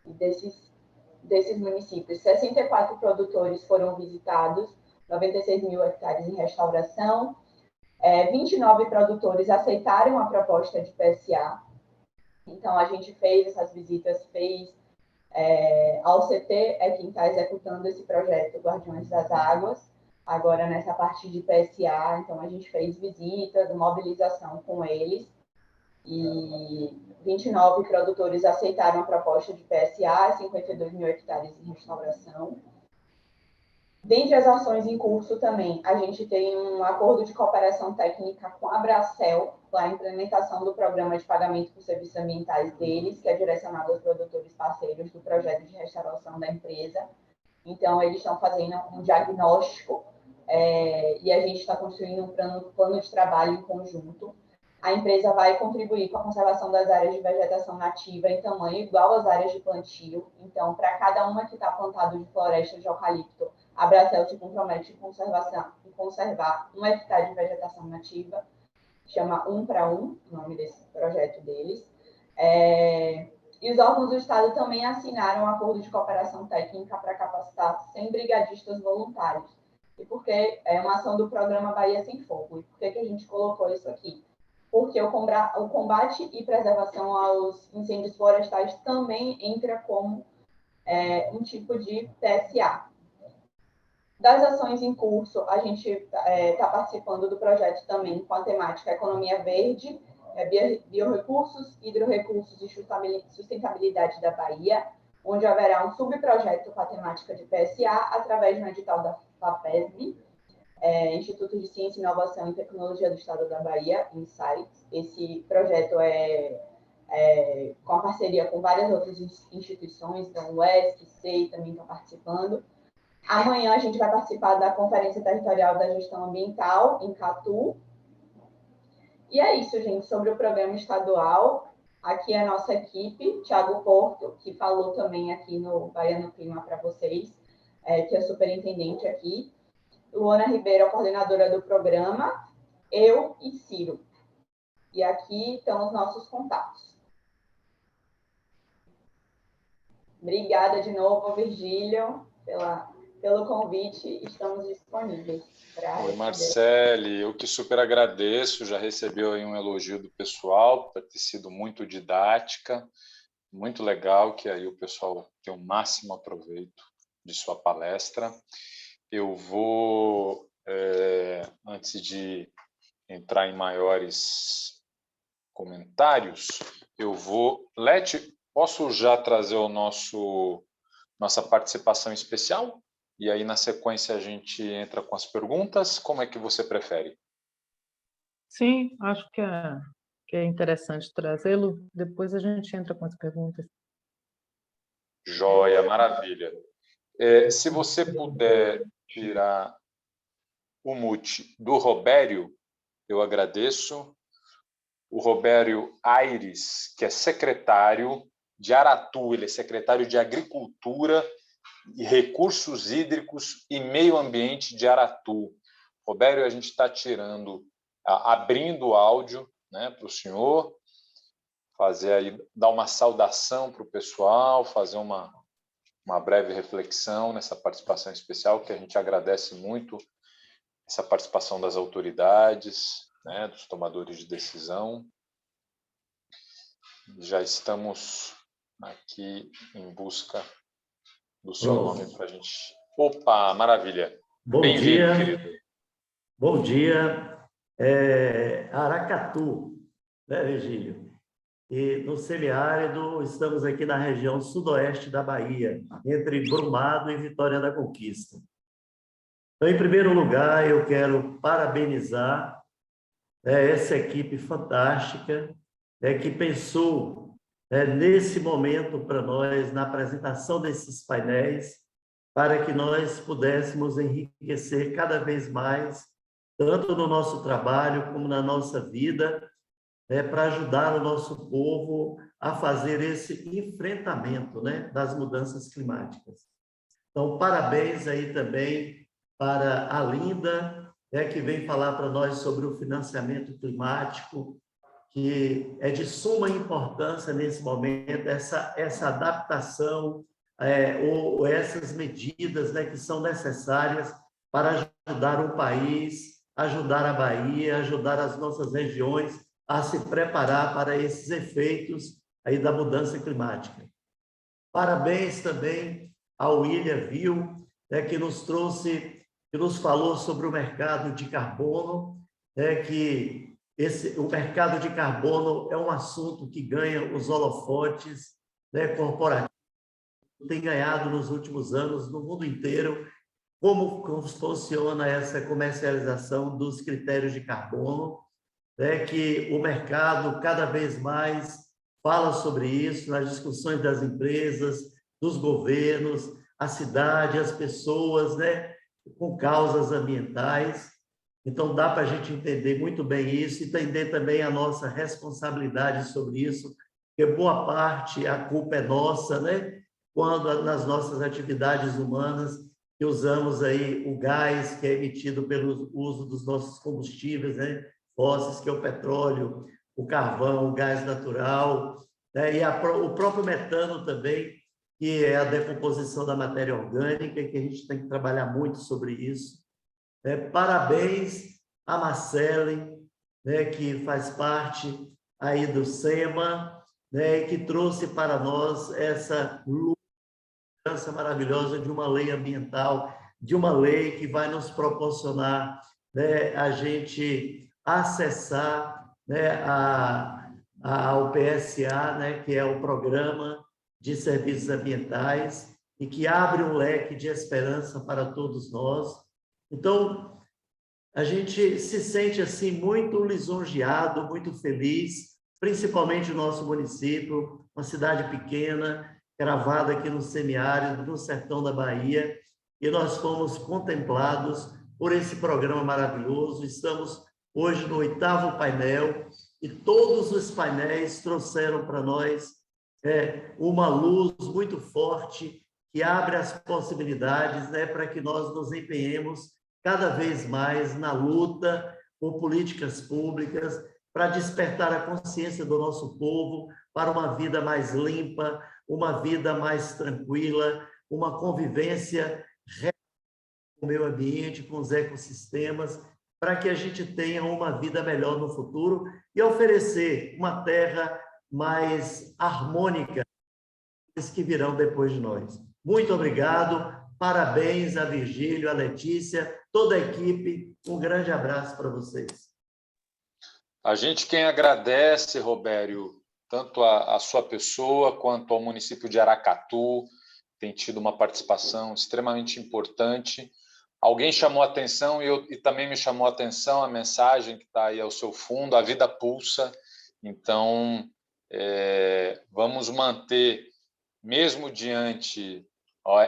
desses municípios, 64 produtores foram visitados, 96 mil hectares em restauração, 29 produtores aceitaram a proposta de PSA. Então, a gente fez essas visitas, a OCT é quem está executando esse projeto Guardiões das Águas, agora nessa parte de PSA. Então, a gente fez visitas, mobilização com eles, e 29 produtores aceitaram a proposta de PSA, 52 mil hectares em restauração. Dentre as ações em curso também, a gente tem um acordo de cooperação técnica com a Abracel, para a implementação do programa de pagamento por serviços ambientais deles, que é direcionado aos produtores parceiros do projeto de restauração da empresa. Então, eles estão fazendo um diagnóstico e a gente está construindo um plano de trabalho em conjunto. A empresa vai contribuir com a conservação das áreas de vegetação nativa em tamanho igual às áreas de plantio. Então, para cada uma que está plantado de floresta de eucalipto, a Abracel se compromete em conservar 1 hectare de vegetação nativa, chama 1 para 1, o nome desse projeto deles. E os órgãos do Estado também assinaram um acordo de cooperação técnica para capacitar 100 brigadistas voluntários. E por que é uma ação do programa Bahia Sem Fogo? E por que a gente colocou isso aqui? Porque o combate e preservação aos incêndios florestais também entra como um tipo de PSA. Das ações em curso, a gente está participando do projeto também com a temática Economia Verde, Biorecursos, Hidrorecursos e Sustentabilidade da Bahia, onde haverá um subprojeto com a temática de PSA através de um edital da FAPESB, Instituto de Ciência, Inovação e Tecnologia do Estado da Bahia, Insights. Esse projeto com a parceria com várias outras instituições, então o UESC, SEI também estão participando. Amanhã a gente vai participar da Conferência Territorial da Gestão Ambiental, em Catu. E é isso, gente, sobre o programa estadual. Aqui é a nossa equipe, Thiago Porto, que falou também aqui no Bahia no Clima para vocês, que é superintendente aqui. Luana Ribeiro, a coordenadora do programa, eu e Ciro. E aqui estão os nossos contatos. Obrigada de novo, Virgílio, pelo convite. Estamos disponíveis. Oi, Marcele, eu que super agradeço. Já recebeu aí um elogio do pessoal, por ter sido muito didática, muito legal, que aí o pessoal tem o máximo aproveito de sua palestra. Eu vou, antes de entrar em maiores comentários, Leti, posso já trazer nossa participação especial? E aí, na sequência, a gente entra com as perguntas. Como é que você prefere? Sim, acho que é interessante trazê-lo. Depois a gente entra com as perguntas. Joia, maravilha. Se você puder tirar o mute do Robério, eu agradeço. O Robério Aires, que é secretário de Aratu, ele é secretário de Agricultura e Recursos Hídricos e Meio Ambiente de Aratu. Robério, a gente está abrindo o áudio, né, para o senhor, fazer aí, dar uma saudação para o pessoal, fazer uma breve reflexão nessa participação especial, que a gente agradece muito essa participação das autoridades, né, dos tomadores de decisão. Já estamos aqui em busca do seu nome para a gente. Opa, maravilha. Bom dia, querido. Bom dia. Aracatu, né, Virgílio? E no semiárido, estamos aqui na região sudoeste da Bahia, entre Brumado e Vitória da Conquista. Então, em primeiro lugar, eu quero parabenizar essa equipe fantástica que pensou nesse momento para nós, na apresentação desses painéis, para que nós pudéssemos enriquecer cada vez mais, tanto no nosso trabalho como na nossa vida, para ajudar o nosso povo a fazer esse enfrentamento, das mudanças climáticas. Então, parabéns aí também para a Linda, que vem falar para nós sobre o financiamento climático, que é de suma importância nesse momento, essa adaptação, ou essas medidas que são necessárias para ajudar o país, ajudar a Bahia, ajudar as nossas regiões a se preparar para esses efeitos aí da mudança climática. Parabéns também ao William Viu, que nos falou sobre o mercado de carbono, que o mercado de carbono é um assunto que ganha os holofotes corporativos, tem ganhado nos últimos anos no mundo inteiro. Como funciona essa comercialização dos critérios de carbono, que o mercado cada vez mais fala sobre isso nas discussões das empresas, dos governos, a cidade, as pessoas, com causas ambientais. Então, dá para a gente entender muito bem isso e entender também a nossa responsabilidade sobre isso, porque boa parte, a culpa é nossa, quando nas nossas atividades humanas, que usamos aí o gás que é emitido pelo uso dos nossos combustíveis, fósseis, que é o petróleo, o carvão, o gás natural, e o próprio metano também, que é a decomposição da matéria orgânica, que a gente tem que trabalhar muito sobre isso. Parabéns a Marcele, que faz parte aí do SEMA, e que trouxe para nós essa luta maravilhosa de uma lei ambiental, de uma lei que vai nos proporcionar a gente acessar ao PSA, que é o Programa de Serviços Ambientais, e que abre um leque de esperança para todos nós. Então, a gente se sente assim muito lisonjeado, muito feliz, principalmente o nosso município, uma cidade pequena, gravada aqui no semiárido, no sertão da Bahia, e nós fomos contemplados por esse programa maravilhoso. Estamos hoje no 8º painel, e todos os painéis trouxeram para nós uma luz muito forte que abre as possibilidades para que nós nos empenhemos cada vez mais na luta por políticas públicas para despertar a consciência do nosso povo para uma vida mais limpa, uma vida mais tranquila, uma convivência com o meio ambiente, com os ecossistemas, para que a gente tenha uma vida melhor no futuro e oferecer uma terra mais harmônica às que virão depois de nós. Muito obrigado, parabéns a Virgílio, a Letícia, toda a equipe, um grande abraço para vocês. A gente quem agradece, Robério, tanto a sua pessoa quanto ao município de Aracatu, tem tido uma participação extremamente importante. Alguém chamou a atenção e também me chamou a atenção a mensagem que está aí ao seu fundo, a vida pulsa. Então, vamos manter, mesmo diante...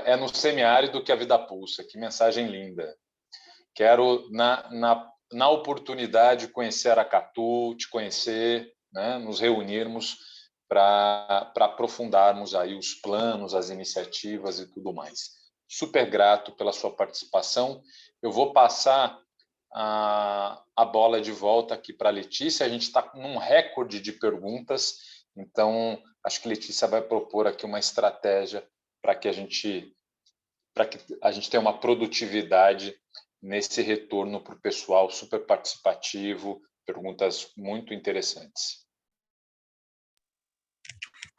é no semiárido que a vida pulsa, que mensagem linda. Quero, na oportunidade, conhecer Aracatu, te conhecer, nos reunirmos para aprofundarmos aí os planos, as iniciativas e tudo mais. Super grato pela sua participação. Eu vou passar a bola de volta aqui para a Letícia. A gente está num recorde de perguntas, então acho que a Letícia vai propor aqui uma estratégia para que a gente tenha uma produtividade nesse retorno para o pessoal, super participativo, perguntas muito interessantes.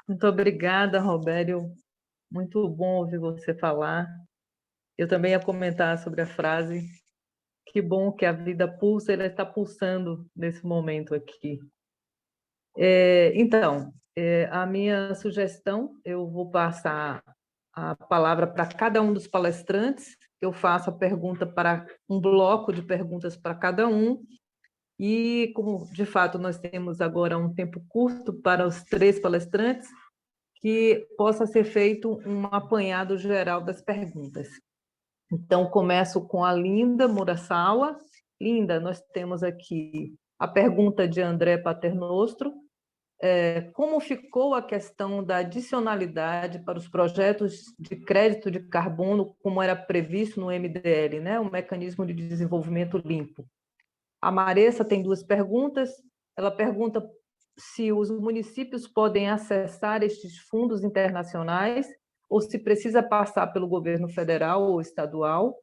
Muito obrigada, Robério. Muito bom ouvir você falar. Eu também ia comentar sobre a frase. Que bom que a vida pulsa, ela está pulsando nesse momento aqui. Então, a minha sugestão, eu vou passar a palavra para cada um dos palestrantes, eu faço a pergunta para um bloco de perguntas para cada um, e como, de fato, nós temos agora um tempo curto para os 3 palestrantes, que possa ser feito um apanhado geral das perguntas. Então, começo com a Linda Murasawa. Linda, nós temos aqui a pergunta de André Paternostro. Como ficou a questão da adicionalidade para os projetos de crédito de carbono, como era previsto no MDL, né? O Mecanismo de Desenvolvimento Limpo? A Maressa tem 2 perguntas. Ela pergunta se os municípios podem acessar estes fundos internacionais ou se precisa passar pelo governo federal ou estadual,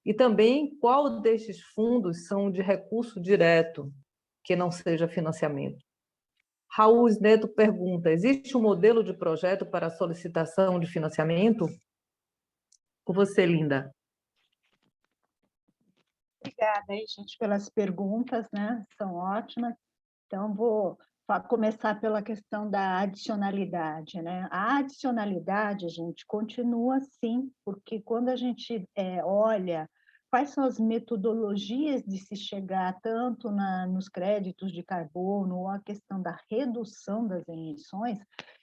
e também qual destes fundos são de recurso direto, que não seja financiamento. Raul Neto pergunta, existe um modelo de projeto para a solicitação de financiamento? Com você, Linda. Obrigada aí, gente, pelas perguntas, né? São ótimas. Então, vou começar pela questão da adicionalidade, né? A adicionalidade, gente, continua sim, porque quando a gente olha quais são as metodologias de se chegar tanto nos créditos de carbono ou a questão da redução das emissões,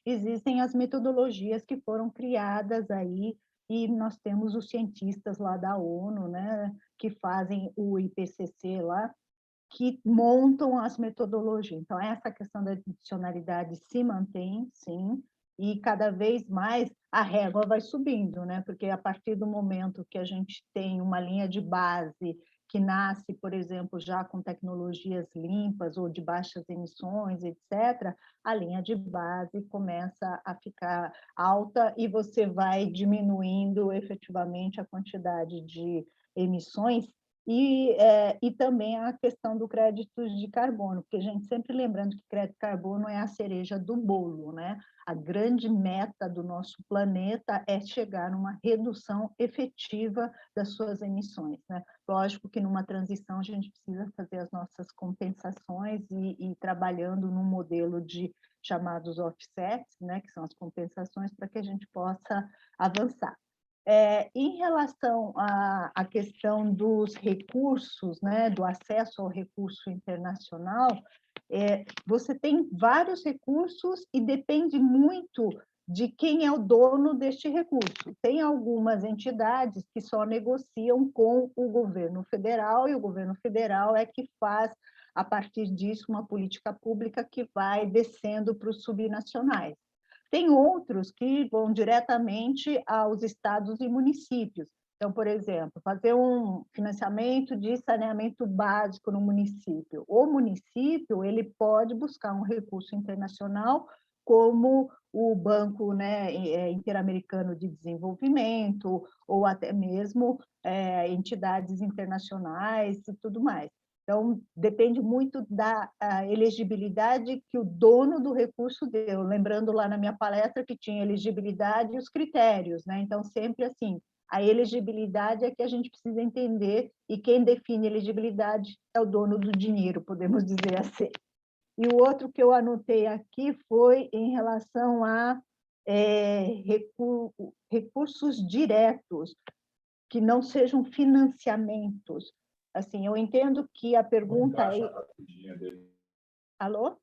existem as metodologias que foram criadas aí, e nós temos os cientistas lá da ONU, né, que fazem o IPCC lá, que montam as metodologias. Então, essa questão da adicionalidade se mantém, sim, e cada vez mais a régua vai subindo, né? Porque a partir do momento que a gente tem uma linha de base que nasce, por exemplo, já com tecnologias limpas ou de baixas emissões, etc., a linha de base começa a ficar alta e você vai diminuindo efetivamente a quantidade de emissões. E também a questão do crédito de carbono, porque a gente sempre lembrando que crédito de carbono é a cereja do bolo, né? A grande meta do nosso planeta é chegar numa redução efetiva das suas emissões, né? Lógico que numa transição a gente precisa fazer as nossas compensações e trabalhando num modelo de chamados offsets, né? Que são as compensações para que a gente possa avançar. Em relação à questão dos recursos, né, do acesso ao recurso internacional, você tem vários recursos e depende muito de quem é o dono deste recurso. Tem algumas entidades que só negociam com o governo federal, e o governo federal é que faz, a partir disso, uma política pública que vai descendo para os subnacionais. Tem outros que vão diretamente aos estados e municípios. Então, por exemplo, fazer um financiamento de saneamento básico no município. O município ele pode buscar um recurso internacional, como o Banco, né, Interamericano de Desenvolvimento, ou até mesmo entidades internacionais e tudo mais. Então, depende muito da elegibilidade que o dono do recurso deu. Lembrando lá na minha palestra que tinha elegibilidade e os critérios, né? Então, sempre assim, a elegibilidade é que a gente precisa entender, e quem define elegibilidade é o dono do dinheiro, podemos dizer assim. E o outro que eu anotei aqui foi em relação a recursos diretos, que não sejam financiamentos. Assim, eu entendo que a pergunta aí... Alô?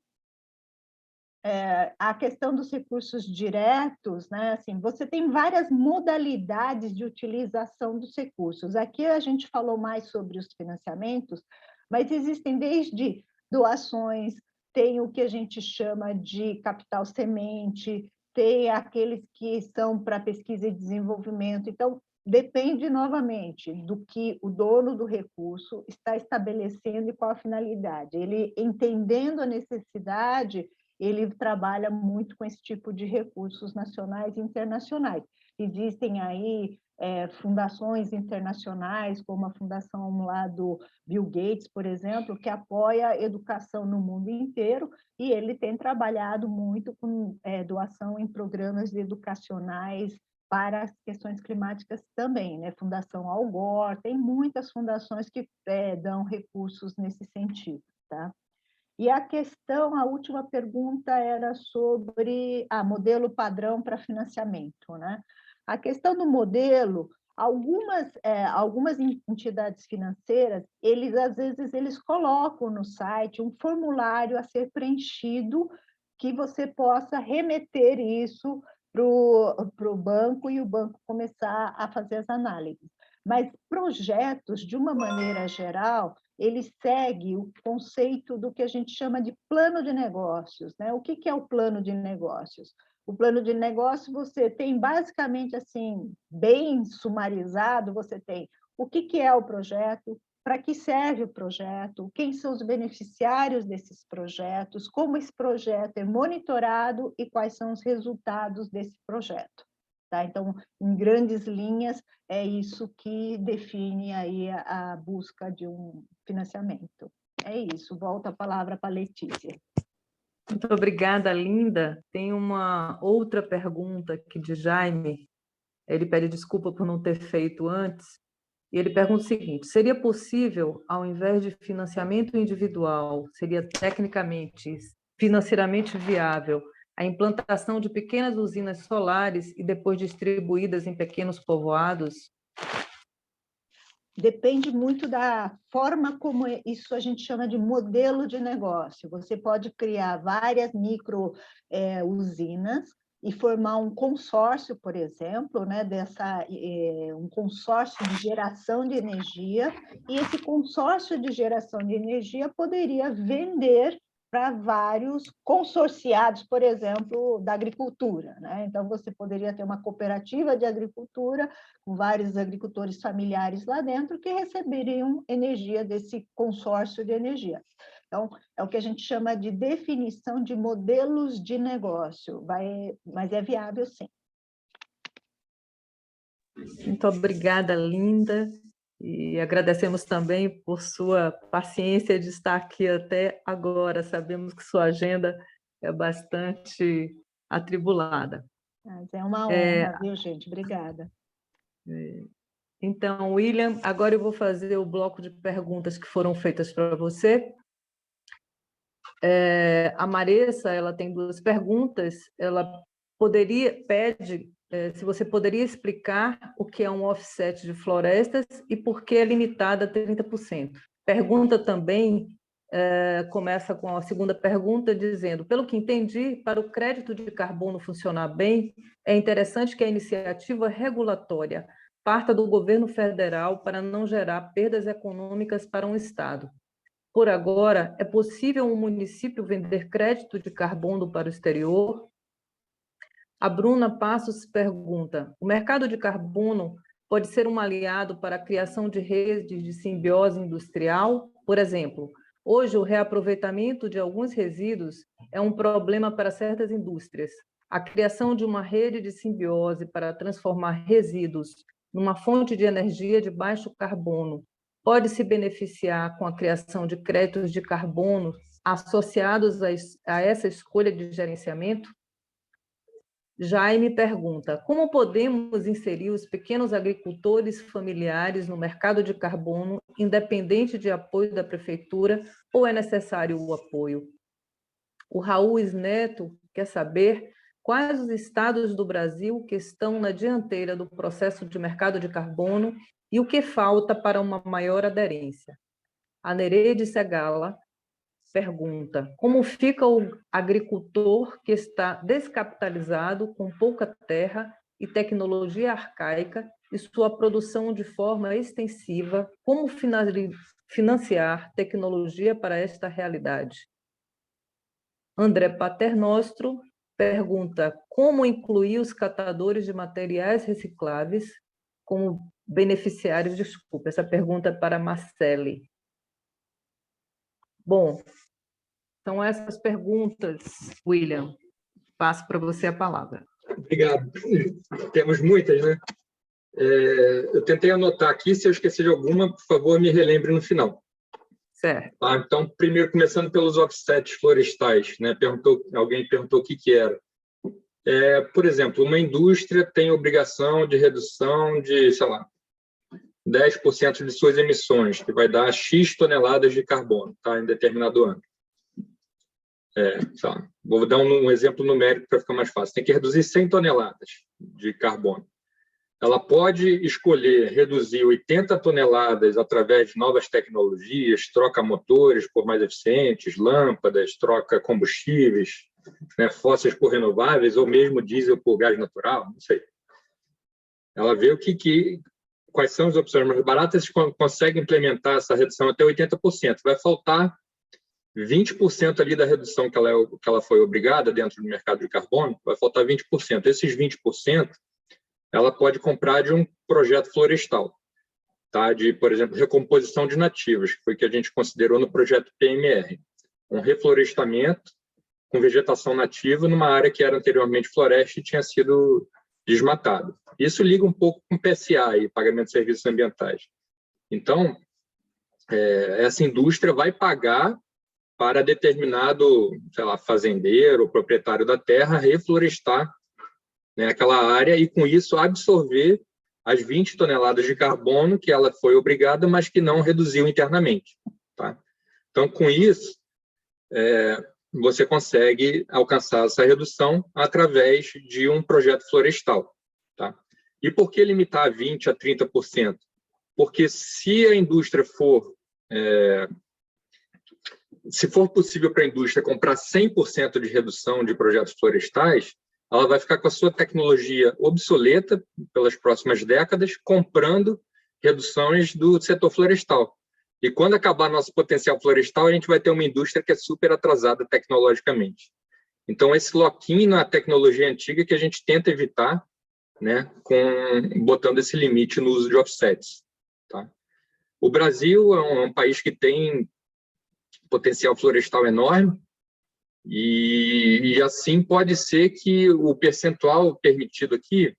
A questão dos recursos diretos, né? Assim, você tem várias modalidades de utilização dos recursos. Aqui a gente falou mais sobre os financiamentos, mas existem desde doações, tem o que a gente chama de capital semente, tem aqueles que são para pesquisa e desenvolvimento. Então, depende, novamente, do que o dono do recurso está estabelecendo e qual a finalidade. Ele, entendendo a necessidade, ele trabalha muito com esse tipo de recursos nacionais e internacionais. Existem aí fundações internacionais, como a fundação lá do Bill Gates, por exemplo, que apoia a educação no mundo inteiro, e ele tem trabalhado muito com doação em programas educacionais para as questões climáticas também, né? Fundação Al Gore, tem muitas fundações que dão recursos nesse sentido, tá? E a última pergunta era sobre modelo padrão para financiamento, né? A questão do modelo, algumas entidades financeiras, às vezes eles colocam no site um formulário a ser preenchido que você possa remeter isso para o banco e o banco começar a fazer as análises. Mas projetos, de uma maneira geral, ele segue o conceito do que a gente chama de plano de negócios, né? O que é o plano de negócios? O plano de negócio você tem basicamente assim, bem sumarizado, você tem o que é o projeto, para que serve o projeto, quem são os beneficiários desses projetos, como esse projeto é monitorado e quais são os resultados desse projeto. Tá? Então, em grandes linhas, é isso que define aí a busca de um financiamento. É isso, volto a palavra para a Letícia. Muito obrigada, Linda. Tem uma outra pergunta aqui de Jaime. Ele pede desculpa por não ter feito antes. E ele pergunta o seguinte: seria possível, ao invés de financiamento individual, seria tecnicamente, financeiramente viável, a implantação de pequenas usinas solares e depois distribuídas em pequenos povoados? Depende muito da forma como isso a gente chama de modelo de negócio. Você pode criar várias micro usinas e formar um consórcio, por exemplo, né, um consórcio de geração de energia, e esse consórcio de geração de energia poderia vender para vários consorciados, por exemplo, da agricultura, né? Então, você poderia ter uma cooperativa de agricultura com vários agricultores familiares lá dentro que receberiam energia desse consórcio de energia. Então, é o que a gente chama de definição de modelos de negócio, mas é viável, sim. Muito obrigada, Linda, e agradecemos também por sua paciência de estar aqui até agora. Sabemos que sua agenda é bastante atribulada. Mas é uma honra, viu, gente? Obrigada. Então, William, agora eu vou fazer o bloco de perguntas que foram feitas para você. A Maressa, ela tem 2 perguntas. Ela pede se você poderia explicar o que é um offset de florestas e por que é limitada a 30%. Pergunta também, começa com a segunda pergunta, dizendo: pelo que entendi, para o crédito de carbono funcionar bem, é interessante que a iniciativa regulatória parta do governo federal para não gerar perdas econômicas para um Estado. Por agora, é possível um município vender crédito de carbono para o exterior? A Bruna Passos pergunta: o mercado de carbono pode ser um aliado para a criação de redes de simbiose industrial? Por exemplo, hoje o reaproveitamento de alguns resíduos é um problema para certas indústrias. A criação de uma rede de simbiose para transformar resíduos numa fonte de energia de baixo carbono pode se beneficiar com a criação de créditos de carbono associados a essa escolha de gerenciamento? Jaime pergunta: como podemos inserir os pequenos agricultores familiares no mercado de carbono, independente de apoio da prefeitura, ou é necessário o apoio? O Raul Neto quer saber quais os estados do Brasil que estão na dianteira do processo de mercado de carbono e o que falta para uma maior aderência. A Nereide Segala pergunta: como fica o agricultor que está descapitalizado, com pouca terra e tecnologia arcaica, e sua produção de forma extensiva? Como financiar tecnologia para esta realidade? André Paternostro pergunta: como incluir os catadores de materiais recicláveis como beneficiários? Desculpa, essa pergunta é para Marcele. Bom, são essas perguntas, William. Passo para você a palavra. Obrigado. Temos muitas, né? Eu tentei anotar aqui, se eu esquecer de alguma, por favor, me relembre no final. Certo. Tá? Então, primeiro, começando pelos offsets florestais, né? Alguém perguntou o que era. Por exemplo, uma indústria tem obrigação de redução de, sei lá, 10% de suas emissões, que vai dar X toneladas de carbono, tá? Em determinado ano. Vou dar um exemplo numérico para ficar mais fácil. Tem que reduzir 100 toneladas de carbono. Ela pode escolher reduzir 80 toneladas através de novas tecnologias, troca motores por mais eficientes, lâmpadas, troca combustíveis, né, fósseis por renováveis, ou mesmo diesel por gás natural, não sei. Ela vê quais são as opções mais baratas, consegue implementar essa redução até 80%. Vai faltar 20% ali da redução que ela foi obrigada dentro do mercado de carbono, vai faltar 20%. Esses 20%, ela pode comprar de um projeto florestal, tá? De, por exemplo, recomposição de nativos, que foi o que a gente considerou no projeto PMR. Um reflorestamento com vegetação nativa numa área que era anteriormente floresta e tinha sido desmatada. Isso liga um pouco com o PSA, e pagamento de serviços ambientais. Então, essa indústria vai pagar para determinado, sei lá, fazendeiro ou proprietário da terra reflorestar, né, aquela área e, com isso, absorver as 20 toneladas de carbono que ela foi obrigada, mas que não reduziu internamente. Tá? Então, com isso, você consegue alcançar essa redução através de um projeto florestal. Tá? E por que limitar a 20% a 30%? Porque se a indústria se for possível para a indústria comprar 100% de redução de projetos florestais, ela vai ficar com a sua tecnologia obsoleta pelas próximas décadas, comprando reduções do setor florestal. E quando acabar nosso potencial florestal, a gente vai ter uma indústria que é super atrasada tecnologicamente. Então, esse lock-in na tecnologia antiga que a gente tenta evitar, né, botando esse limite no uso de offsets. Tá? O Brasil é um país que tem potencial florestal enorme, e assim pode ser que o percentual permitido aqui,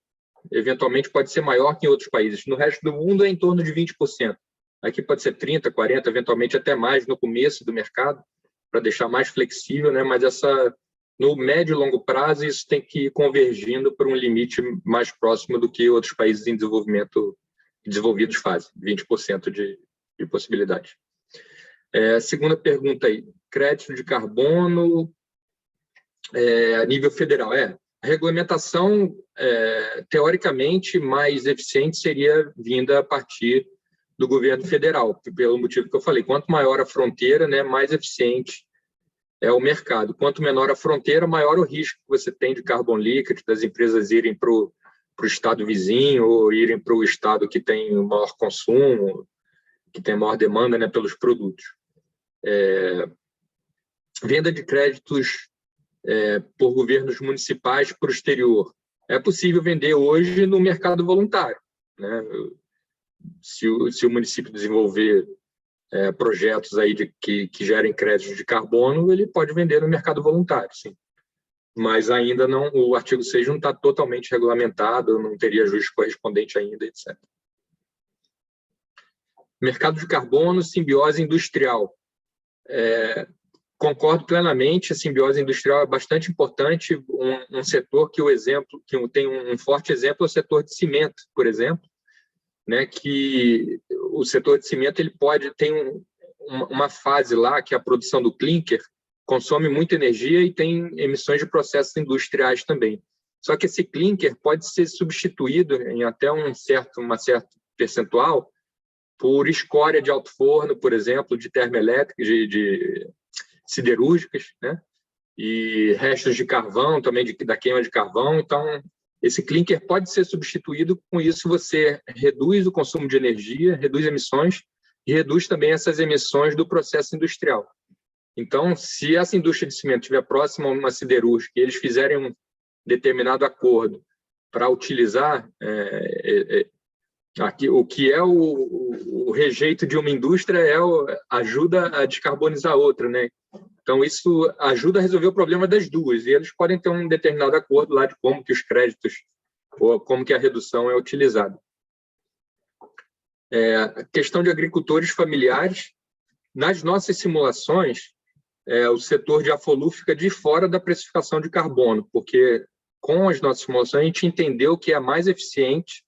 eventualmente, pode ser maior que em outros países. No resto do mundo é em torno de 20%. Aqui pode ser 30%, 40%, eventualmente até mais no começo do mercado, para deixar mais flexível, né? Mas no médio e longo prazo isso tem que ir convergindo para um limite mais próximo do que outros países em desenvolvidos fazem, 20% de possibilidade. Segunda pergunta aí, crédito de carbono a nível federal. A regulamentação, teoricamente, mais eficiente seria vinda a partir do governo federal, pelo motivo que eu falei. Quanto maior a fronteira, né, mais eficiente é o mercado. Quanto menor a fronteira, maior o risco que você tem de carbon leakage, das empresas irem para o estado vizinho ou irem para o estado que tem o maior consumo, que tem maior demanda, né, pelos produtos. Venda de créditos por governos municipais para o exterior. É possível vender hoje no mercado voluntário, né? Se o município desenvolver projetos aí que gerem créditos de carbono, ele pode vender no mercado voluntário, sim. Mas ainda não, o artigo 6 não está totalmente regulamentado, não teria juiz correspondente ainda, etc. Mercado de carbono, simbiose industrial. Concordo plenamente, a simbiose industrial é bastante importante, um setor que tem um forte exemplo é o setor de cimento, por exemplo, né, que o setor de cimento ele tem uma fase lá que a produção do clinker consome muita energia e tem emissões de processos industriais também. Só que esse clinker pode ser substituído em até uma certa percentual por escória de alto forno, por exemplo, de termoelétricas, de siderúrgicas, né? E restos de carvão também, da queima de carvão. Então, esse clinker pode ser substituído, com isso você reduz o consumo de energia, reduz emissões e reduz também essas emissões do processo industrial. Então, se essa indústria de cimento estiver próxima a uma siderúrgica e eles fizerem um determinado acordo para utilizar Aqui, o que é o rejeito de uma indústria ajuda a descarbonizar outra, né? Então, isso ajuda a resolver o problema das duas, e eles podem ter um determinado acordo lá de como que os créditos, ou como que a redução é utilizada. A questão de agricultores familiares, nas nossas simulações, o setor de AFOLU fica de fora da precificação de carbono, porque com as nossas simulações a gente entendeu que é mais eficiente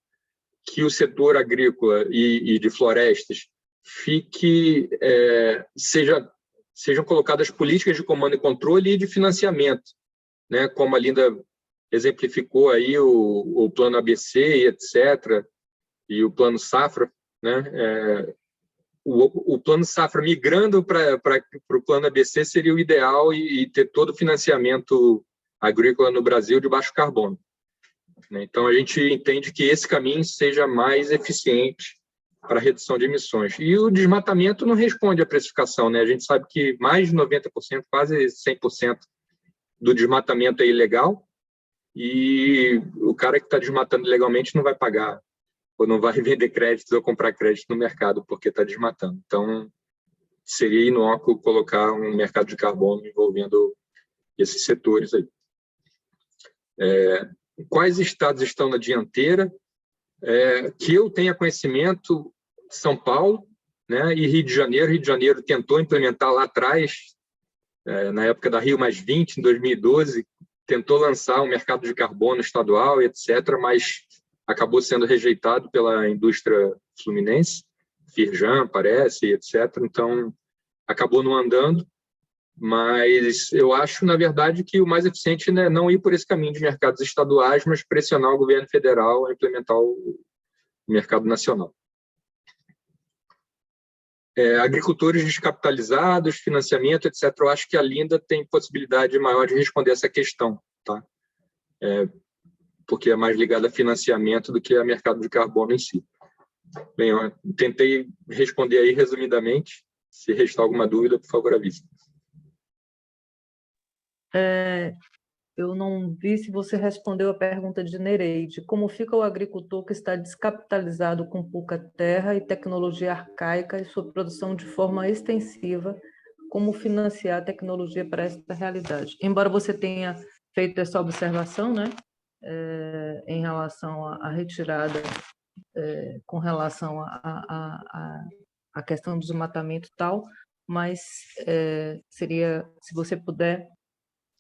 que o setor agrícola e de florestas sejam colocadas políticas de comando e controle e de financiamento, né? Como a Linda exemplificou aí o plano ABC e etc., e o plano Safra, né? O plano Safra migrando para o plano ABC seria o ideal e ter todo o financiamento agrícola no Brasil de baixo carbono. Então, a gente entende que esse caminho seja mais eficiente para a redução de emissões. E o desmatamento não responde à precificação, né? A gente sabe que mais de 90%, quase 100% do desmatamento é ilegal, e o cara que está desmatando ilegalmente não vai pagar, ou não vai vender créditos ou comprar crédito no mercado porque está desmatando. Então, seria inócuo colocar um mercado de carbono envolvendo esses setores aí. Quais estados estão na dianteira? Que eu tenha conhecimento, São Paulo, né, e Rio de Janeiro. Rio de Janeiro tentou implementar lá atrás, na época da Rio+20, em 2012, tentou lançar um mercado de carbono estadual, etc., mas acabou sendo rejeitado pela indústria fluminense, Firjan, parece, etc., então acabou não andando. Mas eu acho, na verdade, que o mais eficiente é não ir por esse caminho de mercados estaduais, mas pressionar o governo federal a implementar o mercado nacional. Agricultores descapitalizados, financiamento, etc., eu acho que a Linda tem possibilidade maior de responder essa questão, tá? Porque é mais ligada a financiamento do que a mercado de carbono em si. Bem, eu tentei responder aí resumidamente. Se restar alguma dúvida, por favor, avise. Eu não vi se você respondeu a pergunta de Nereide. Como fica o agricultor que está descapitalizado com pouca terra e tecnologia arcaica e sua produção de forma extensiva? Como financiar a tecnologia para essa realidade? Embora você tenha feito essa observação, né, em relação à retirada, com relação à questão do desmatamento e tal, mas seria, se você puder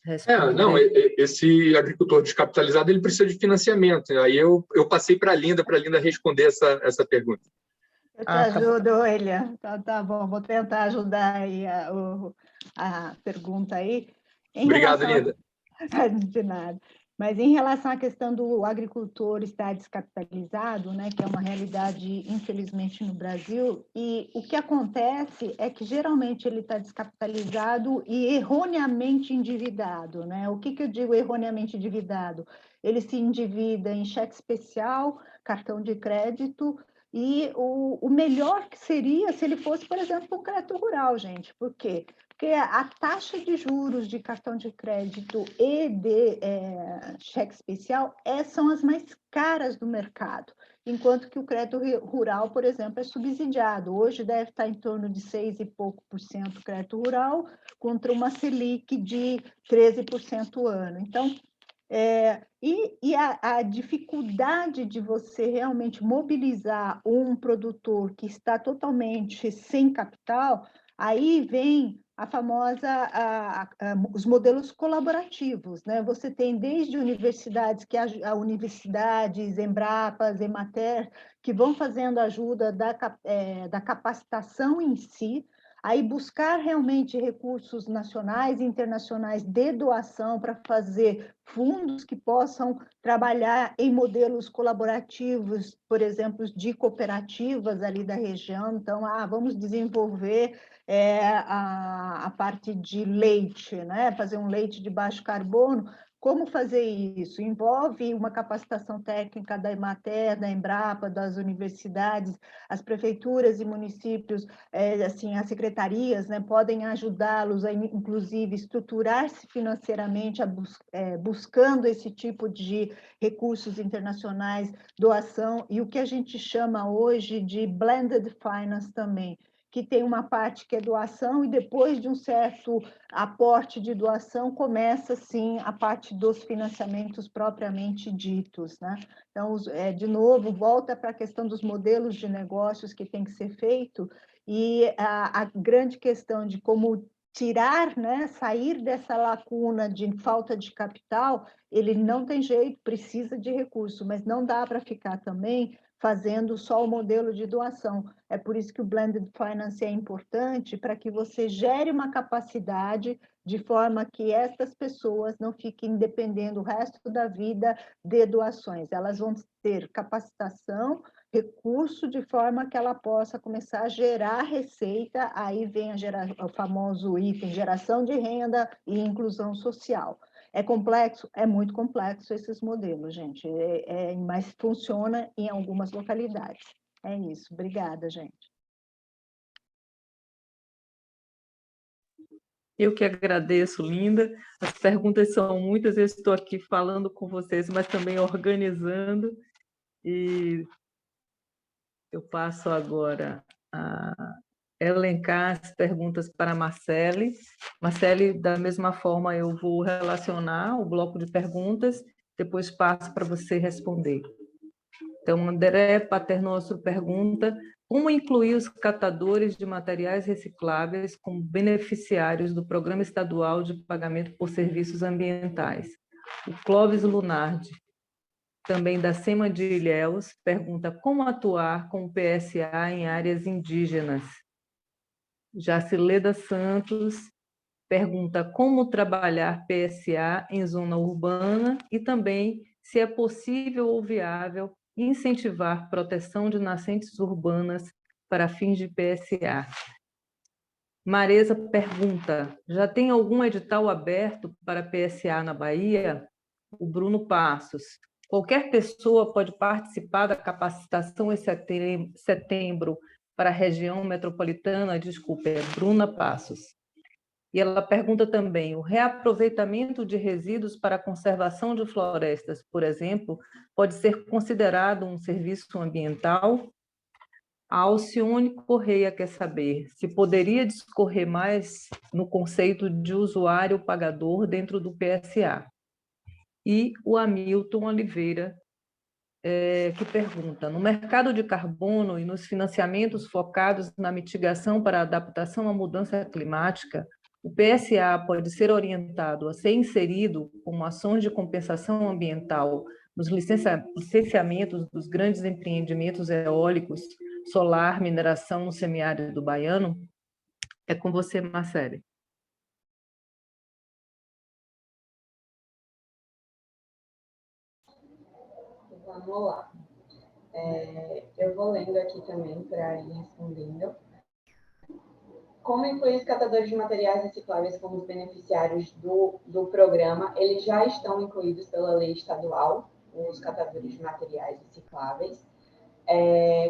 responder. Não, esse agricultor descapitalizado ele precisa de financiamento. Aí eu passei para a Linda responder essa pergunta. Eu te ajudo, Elian. Tá bom, vou tentar ajudar aí a pergunta aí. Obrigado, Linda. De nada. Mas em relação à questão do agricultor estar descapitalizado, né, que é uma realidade, infelizmente, no Brasil, e o que acontece é que, geralmente, ele está descapitalizado e erroneamente endividado, né? O que eu digo erroneamente endividado? Ele se endivida em cheque especial, cartão de crédito, e o melhor que seria se ele fosse, por exemplo, um crédito rural, gente. Por quê? Porque a taxa de juros de cartão de crédito e de cheque especial são as mais caras do mercado, enquanto que o crédito rural, por exemplo, é subsidiado. Hoje deve estar em torno de 6 e pouco por cento crédito rural, contra uma Selic de 13% ano. Então, a dificuldade de você realmente mobilizar um produtor que está totalmente sem capital, aí vem a famosa, os modelos colaborativos, né? Você tem desde universidades, universidades, Embrapas, Emater, que vão fazendo ajuda da capacitação em si, aí buscar realmente recursos nacionais e internacionais de doação para fazer fundos que possam trabalhar em modelos colaborativos, por exemplo, de cooperativas ali da região. Então, vamos desenvolver a parte de leite, né? Fazer um leite de baixo carbono. Como fazer isso? Envolve uma capacitação técnica da Emater, da Embrapa, das universidades, as prefeituras e municípios, assim, as secretarias, né, podem ajudá-los a, inclusive, estruturar-se financeiramente, buscando esse tipo de recursos internacionais, doação, e o que a gente chama hoje de blended finance também, que tem uma parte que é doação, e depois de um certo aporte de doação, começa, sim, a parte dos financiamentos propriamente ditos, né? Então, de novo, volta para a questão dos modelos de negócios que tem que ser feito, e a grande questão de como tirar, né, sair dessa lacuna de falta de capital, ele não tem jeito, precisa de recurso, mas não dá para ficar também fazendo só o modelo de doação. É por isso que o Blended Finance é importante, para que você gere uma capacidade de forma que essas pessoas não fiquem dependendo o resto da vida de doações. Elas vão ter capacitação, recurso, de forma que ela possa começar a gerar receita, aí vem o famoso item geração de renda e inclusão social. É complexo? É muito complexo esses modelos, gente, mas funciona em algumas localidades. É isso, obrigada, gente. Eu que agradeço, Linda. As perguntas são muitas, eu estou aqui falando com vocês, mas também organizando, e eu passo agora a elencar as perguntas para a Marcele. Marcele, da mesma forma, eu vou relacionar o bloco de perguntas, depois passo para você responder. Então, André Paternostro pergunta: como incluir os catadores de materiais recicláveis como beneficiários do Programa Estadual de Pagamento por Serviços Ambientais? O Clóvis Lunardi, também da SEMA de Ilhéus, pergunta: como atuar com o PSA em áreas indígenas? Jacileda Santos pergunta: como trabalhar PSA em zona urbana e também se é possível ou viável incentivar proteção de nascentes urbanas para fins de PSA. Maresa pergunta: já tem algum edital aberto para PSA na Bahia? O Bruno Passos: qualquer pessoa pode participar da capacitação em setembro para a região metropolitana? Desculpe, é Bruna Passos. E ela pergunta também: o reaproveitamento de resíduos para a conservação de florestas, por exemplo, pode ser considerado um serviço ambiental? A Alcione Correia quer saber se poderia discorrer mais no conceito de usuário pagador dentro do PSA. E o Hamilton Oliveira, que pergunta: no mercado de carbono e nos financiamentos focados na mitigação para a adaptação à mudança climática, o PSA pode ser orientado a ser inserido como ações de compensação ambiental nos licenciamentos dos grandes empreendimentos eólicos, solar, mineração no semiárido baiano? É com você, Marcele. Vamos lá. Eu vou lendo aqui também para ir respondendo. Como incluir os catadores de materiais recicláveis como os beneficiários do programa? Eles já estão incluídos pela lei estadual, os catadores de materiais recicláveis.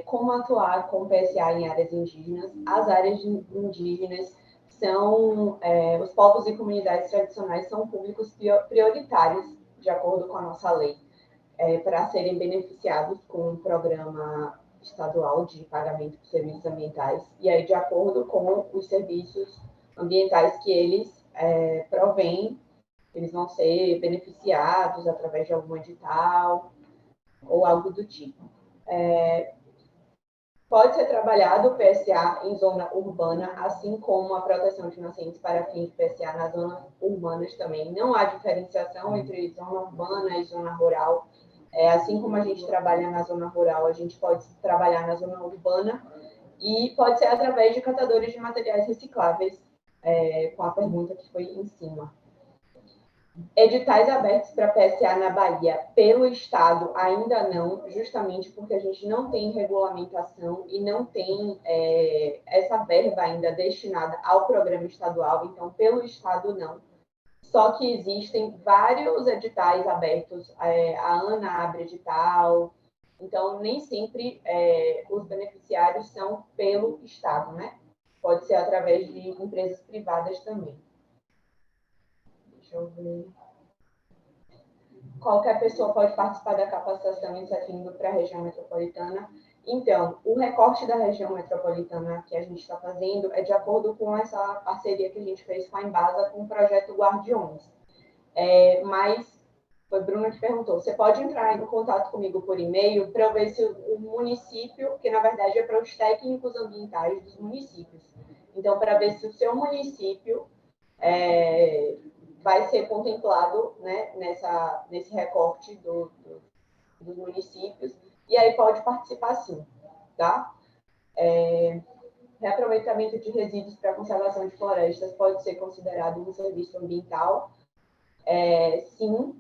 Como atuar com o PSA em áreas indígenas? As áreas indígenas são, os povos e comunidades tradicionais são públicos prioritários, de acordo com a nossa lei, para serem beneficiados com o programa estadual de pagamento por serviços ambientais, e aí de acordo com os serviços ambientais que eles provêm, eles vão ser beneficiados através de algum edital ou algo do tipo. Pode ser trabalhado o PSA em zona urbana, assim como a proteção de nascentes para fins de PSA nas zonas urbanas também. Não há diferenciação entre zona urbana e zona rural. Assim como a gente trabalha na zona rural, a gente pode trabalhar na zona urbana, e pode ser através de catadores de materiais recicláveis, com a pergunta que foi em cima. Editais abertos para PSA na Bahia pelo Estado ainda não, justamente porque a gente não tem regulamentação e não tem essa verba ainda destinada ao programa estadual, então pelo Estado não. Só que existem vários editais abertos, a ANA abre edital, então nem sempre os beneficiários são pelo Estado, né? Pode ser através de empresas privadas também. Deixa eu ver. Qualquer pessoa pode participar da capacitação indo para a região metropolitana. Então, o recorte da região metropolitana que a gente está fazendo é de acordo com essa parceria que a gente fez com a Embasa com o projeto Guardiões. Mas foi Bruna que perguntou, você pode entrar em contato comigo por e-mail para eu ver se o município, que na verdade é para os técnicos ambientais dos municípios, então para ver se o seu município vai ser contemplado, né, nesse recorte dos municípios, e aí pode participar sim, tá? Reaproveitamento de resíduos para conservação de florestas pode ser considerado um serviço ambiental. Sim,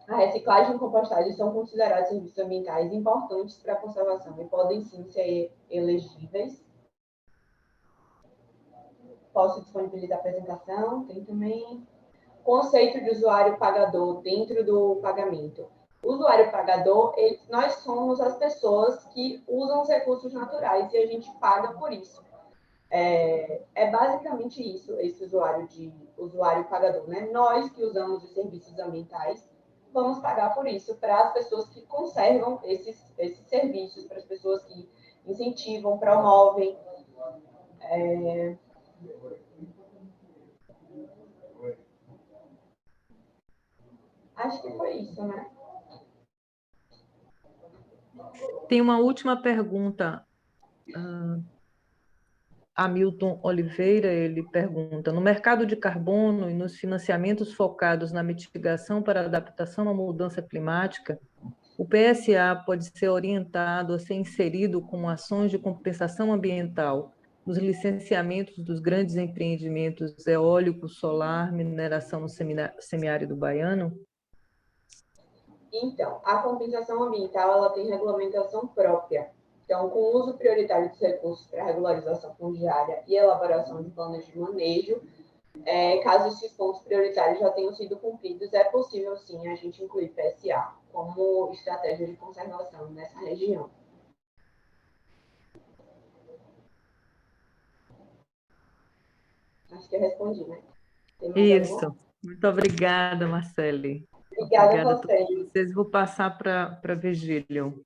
a reciclagem e compostagem são considerados serviços ambientais importantes para a conservação e podem sim ser elegíveis. Posso disponibilizar a apresentação, tem também. Conceito de usuário pagador dentro do pagamento. O usuário pagador, nós somos as pessoas que usam os recursos naturais e a gente paga por isso. É basicamente isso, esse usuário pagador, né? Nós que usamos os serviços ambientais vamos pagar por isso para as pessoas que conservam esses serviços, para as pessoas que incentivam, promovem. Acho que foi isso, né? Tem uma última pergunta. Hamilton Oliveira, ele pergunta, no mercado de carbono e nos financiamentos focados na mitigação para a adaptação à mudança climática, o PSA pode ser orientado a ser inserido como ações de compensação ambiental nos licenciamentos dos grandes empreendimentos eólico, solar, mineração no semiárido baiano? Então, a compensação ambiental ela tem regulamentação própria. Então, com o uso prioritário dos recursos para regularização fundiária e elaboração de planos de manejo, caso esses pontos prioritários já tenham sido cumpridos, é possível, sim, a gente incluir PSA como estratégia de conservação nessa região. Acho que eu respondi, né? Isso. Muito obrigada, Marcele. Obrigada a a vocês. vocês. Vou passar para Virgílio.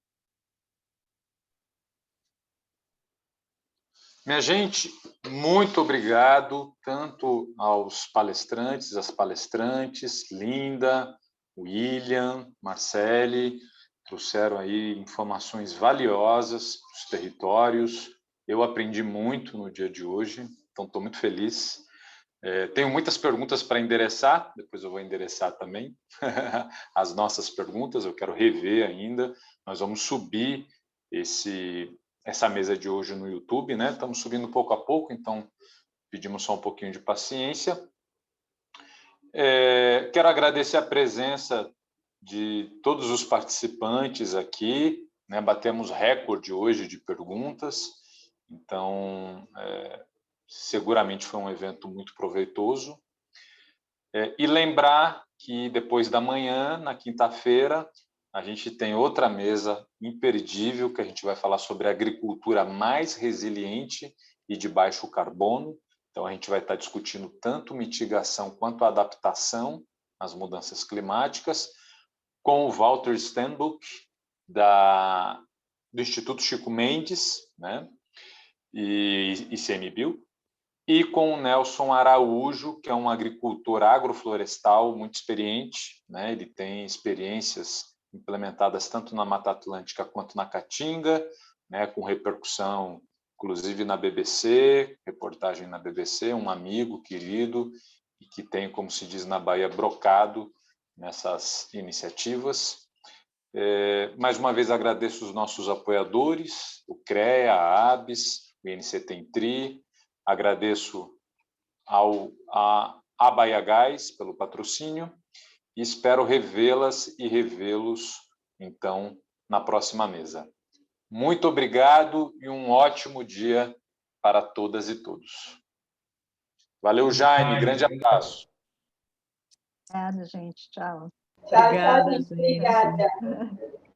Minha gente, muito obrigado tanto aos palestrantes, às palestrantes, Linda, William, Marcele, trouxeram aí informações valiosas dos territórios. Eu aprendi muito no dia de hoje, então estou muito feliz. Tenho muitas perguntas para endereçar, depois eu vou endereçar também as nossas perguntas, eu quero rever ainda. Nós vamos subir essa mesa de hoje no YouTube, né? Estamos subindo pouco a pouco, então pedimos só um pouquinho de paciência. Quero agradecer a presença de todos os participantes aqui, né? Batemos recorde hoje de perguntas, então seguramente foi um evento muito proveitoso. E lembrar que depois da manhã, na quinta-feira, a gente tem outra mesa imperdível, que a gente vai falar sobre agricultura mais resiliente e de baixo carbono. Então, a gente vai estar discutindo tanto mitigação quanto adaptação às mudanças climáticas, com o Walter Stenbuck, do Instituto Chico Mendes, né? E ICMBio, e com o Nelson Araújo, que é um agricultor agroflorestal muito experiente, né? Ele tem experiências implementadas tanto na Mata Atlântica quanto na Caatinga, né? Com repercussão, inclusive na BBC, reportagem na BBC, um amigo querido e que tem, como se diz na Bahia, brocado nessas iniciativas. Mais uma vez agradeço os nossos apoiadores, o CREA, a ABS, o INCTENTRI, agradeço a Bahia Gás pelo patrocínio e espero revê-las e revê-los, então, na próxima mesa. Muito obrigado e um ótimo dia para todas e todos. Valeu, Jaime. Grande abraço. Obrigada, gente. Tchau. Tchau, Obrigada, tchau, gente. gente. Obrigada.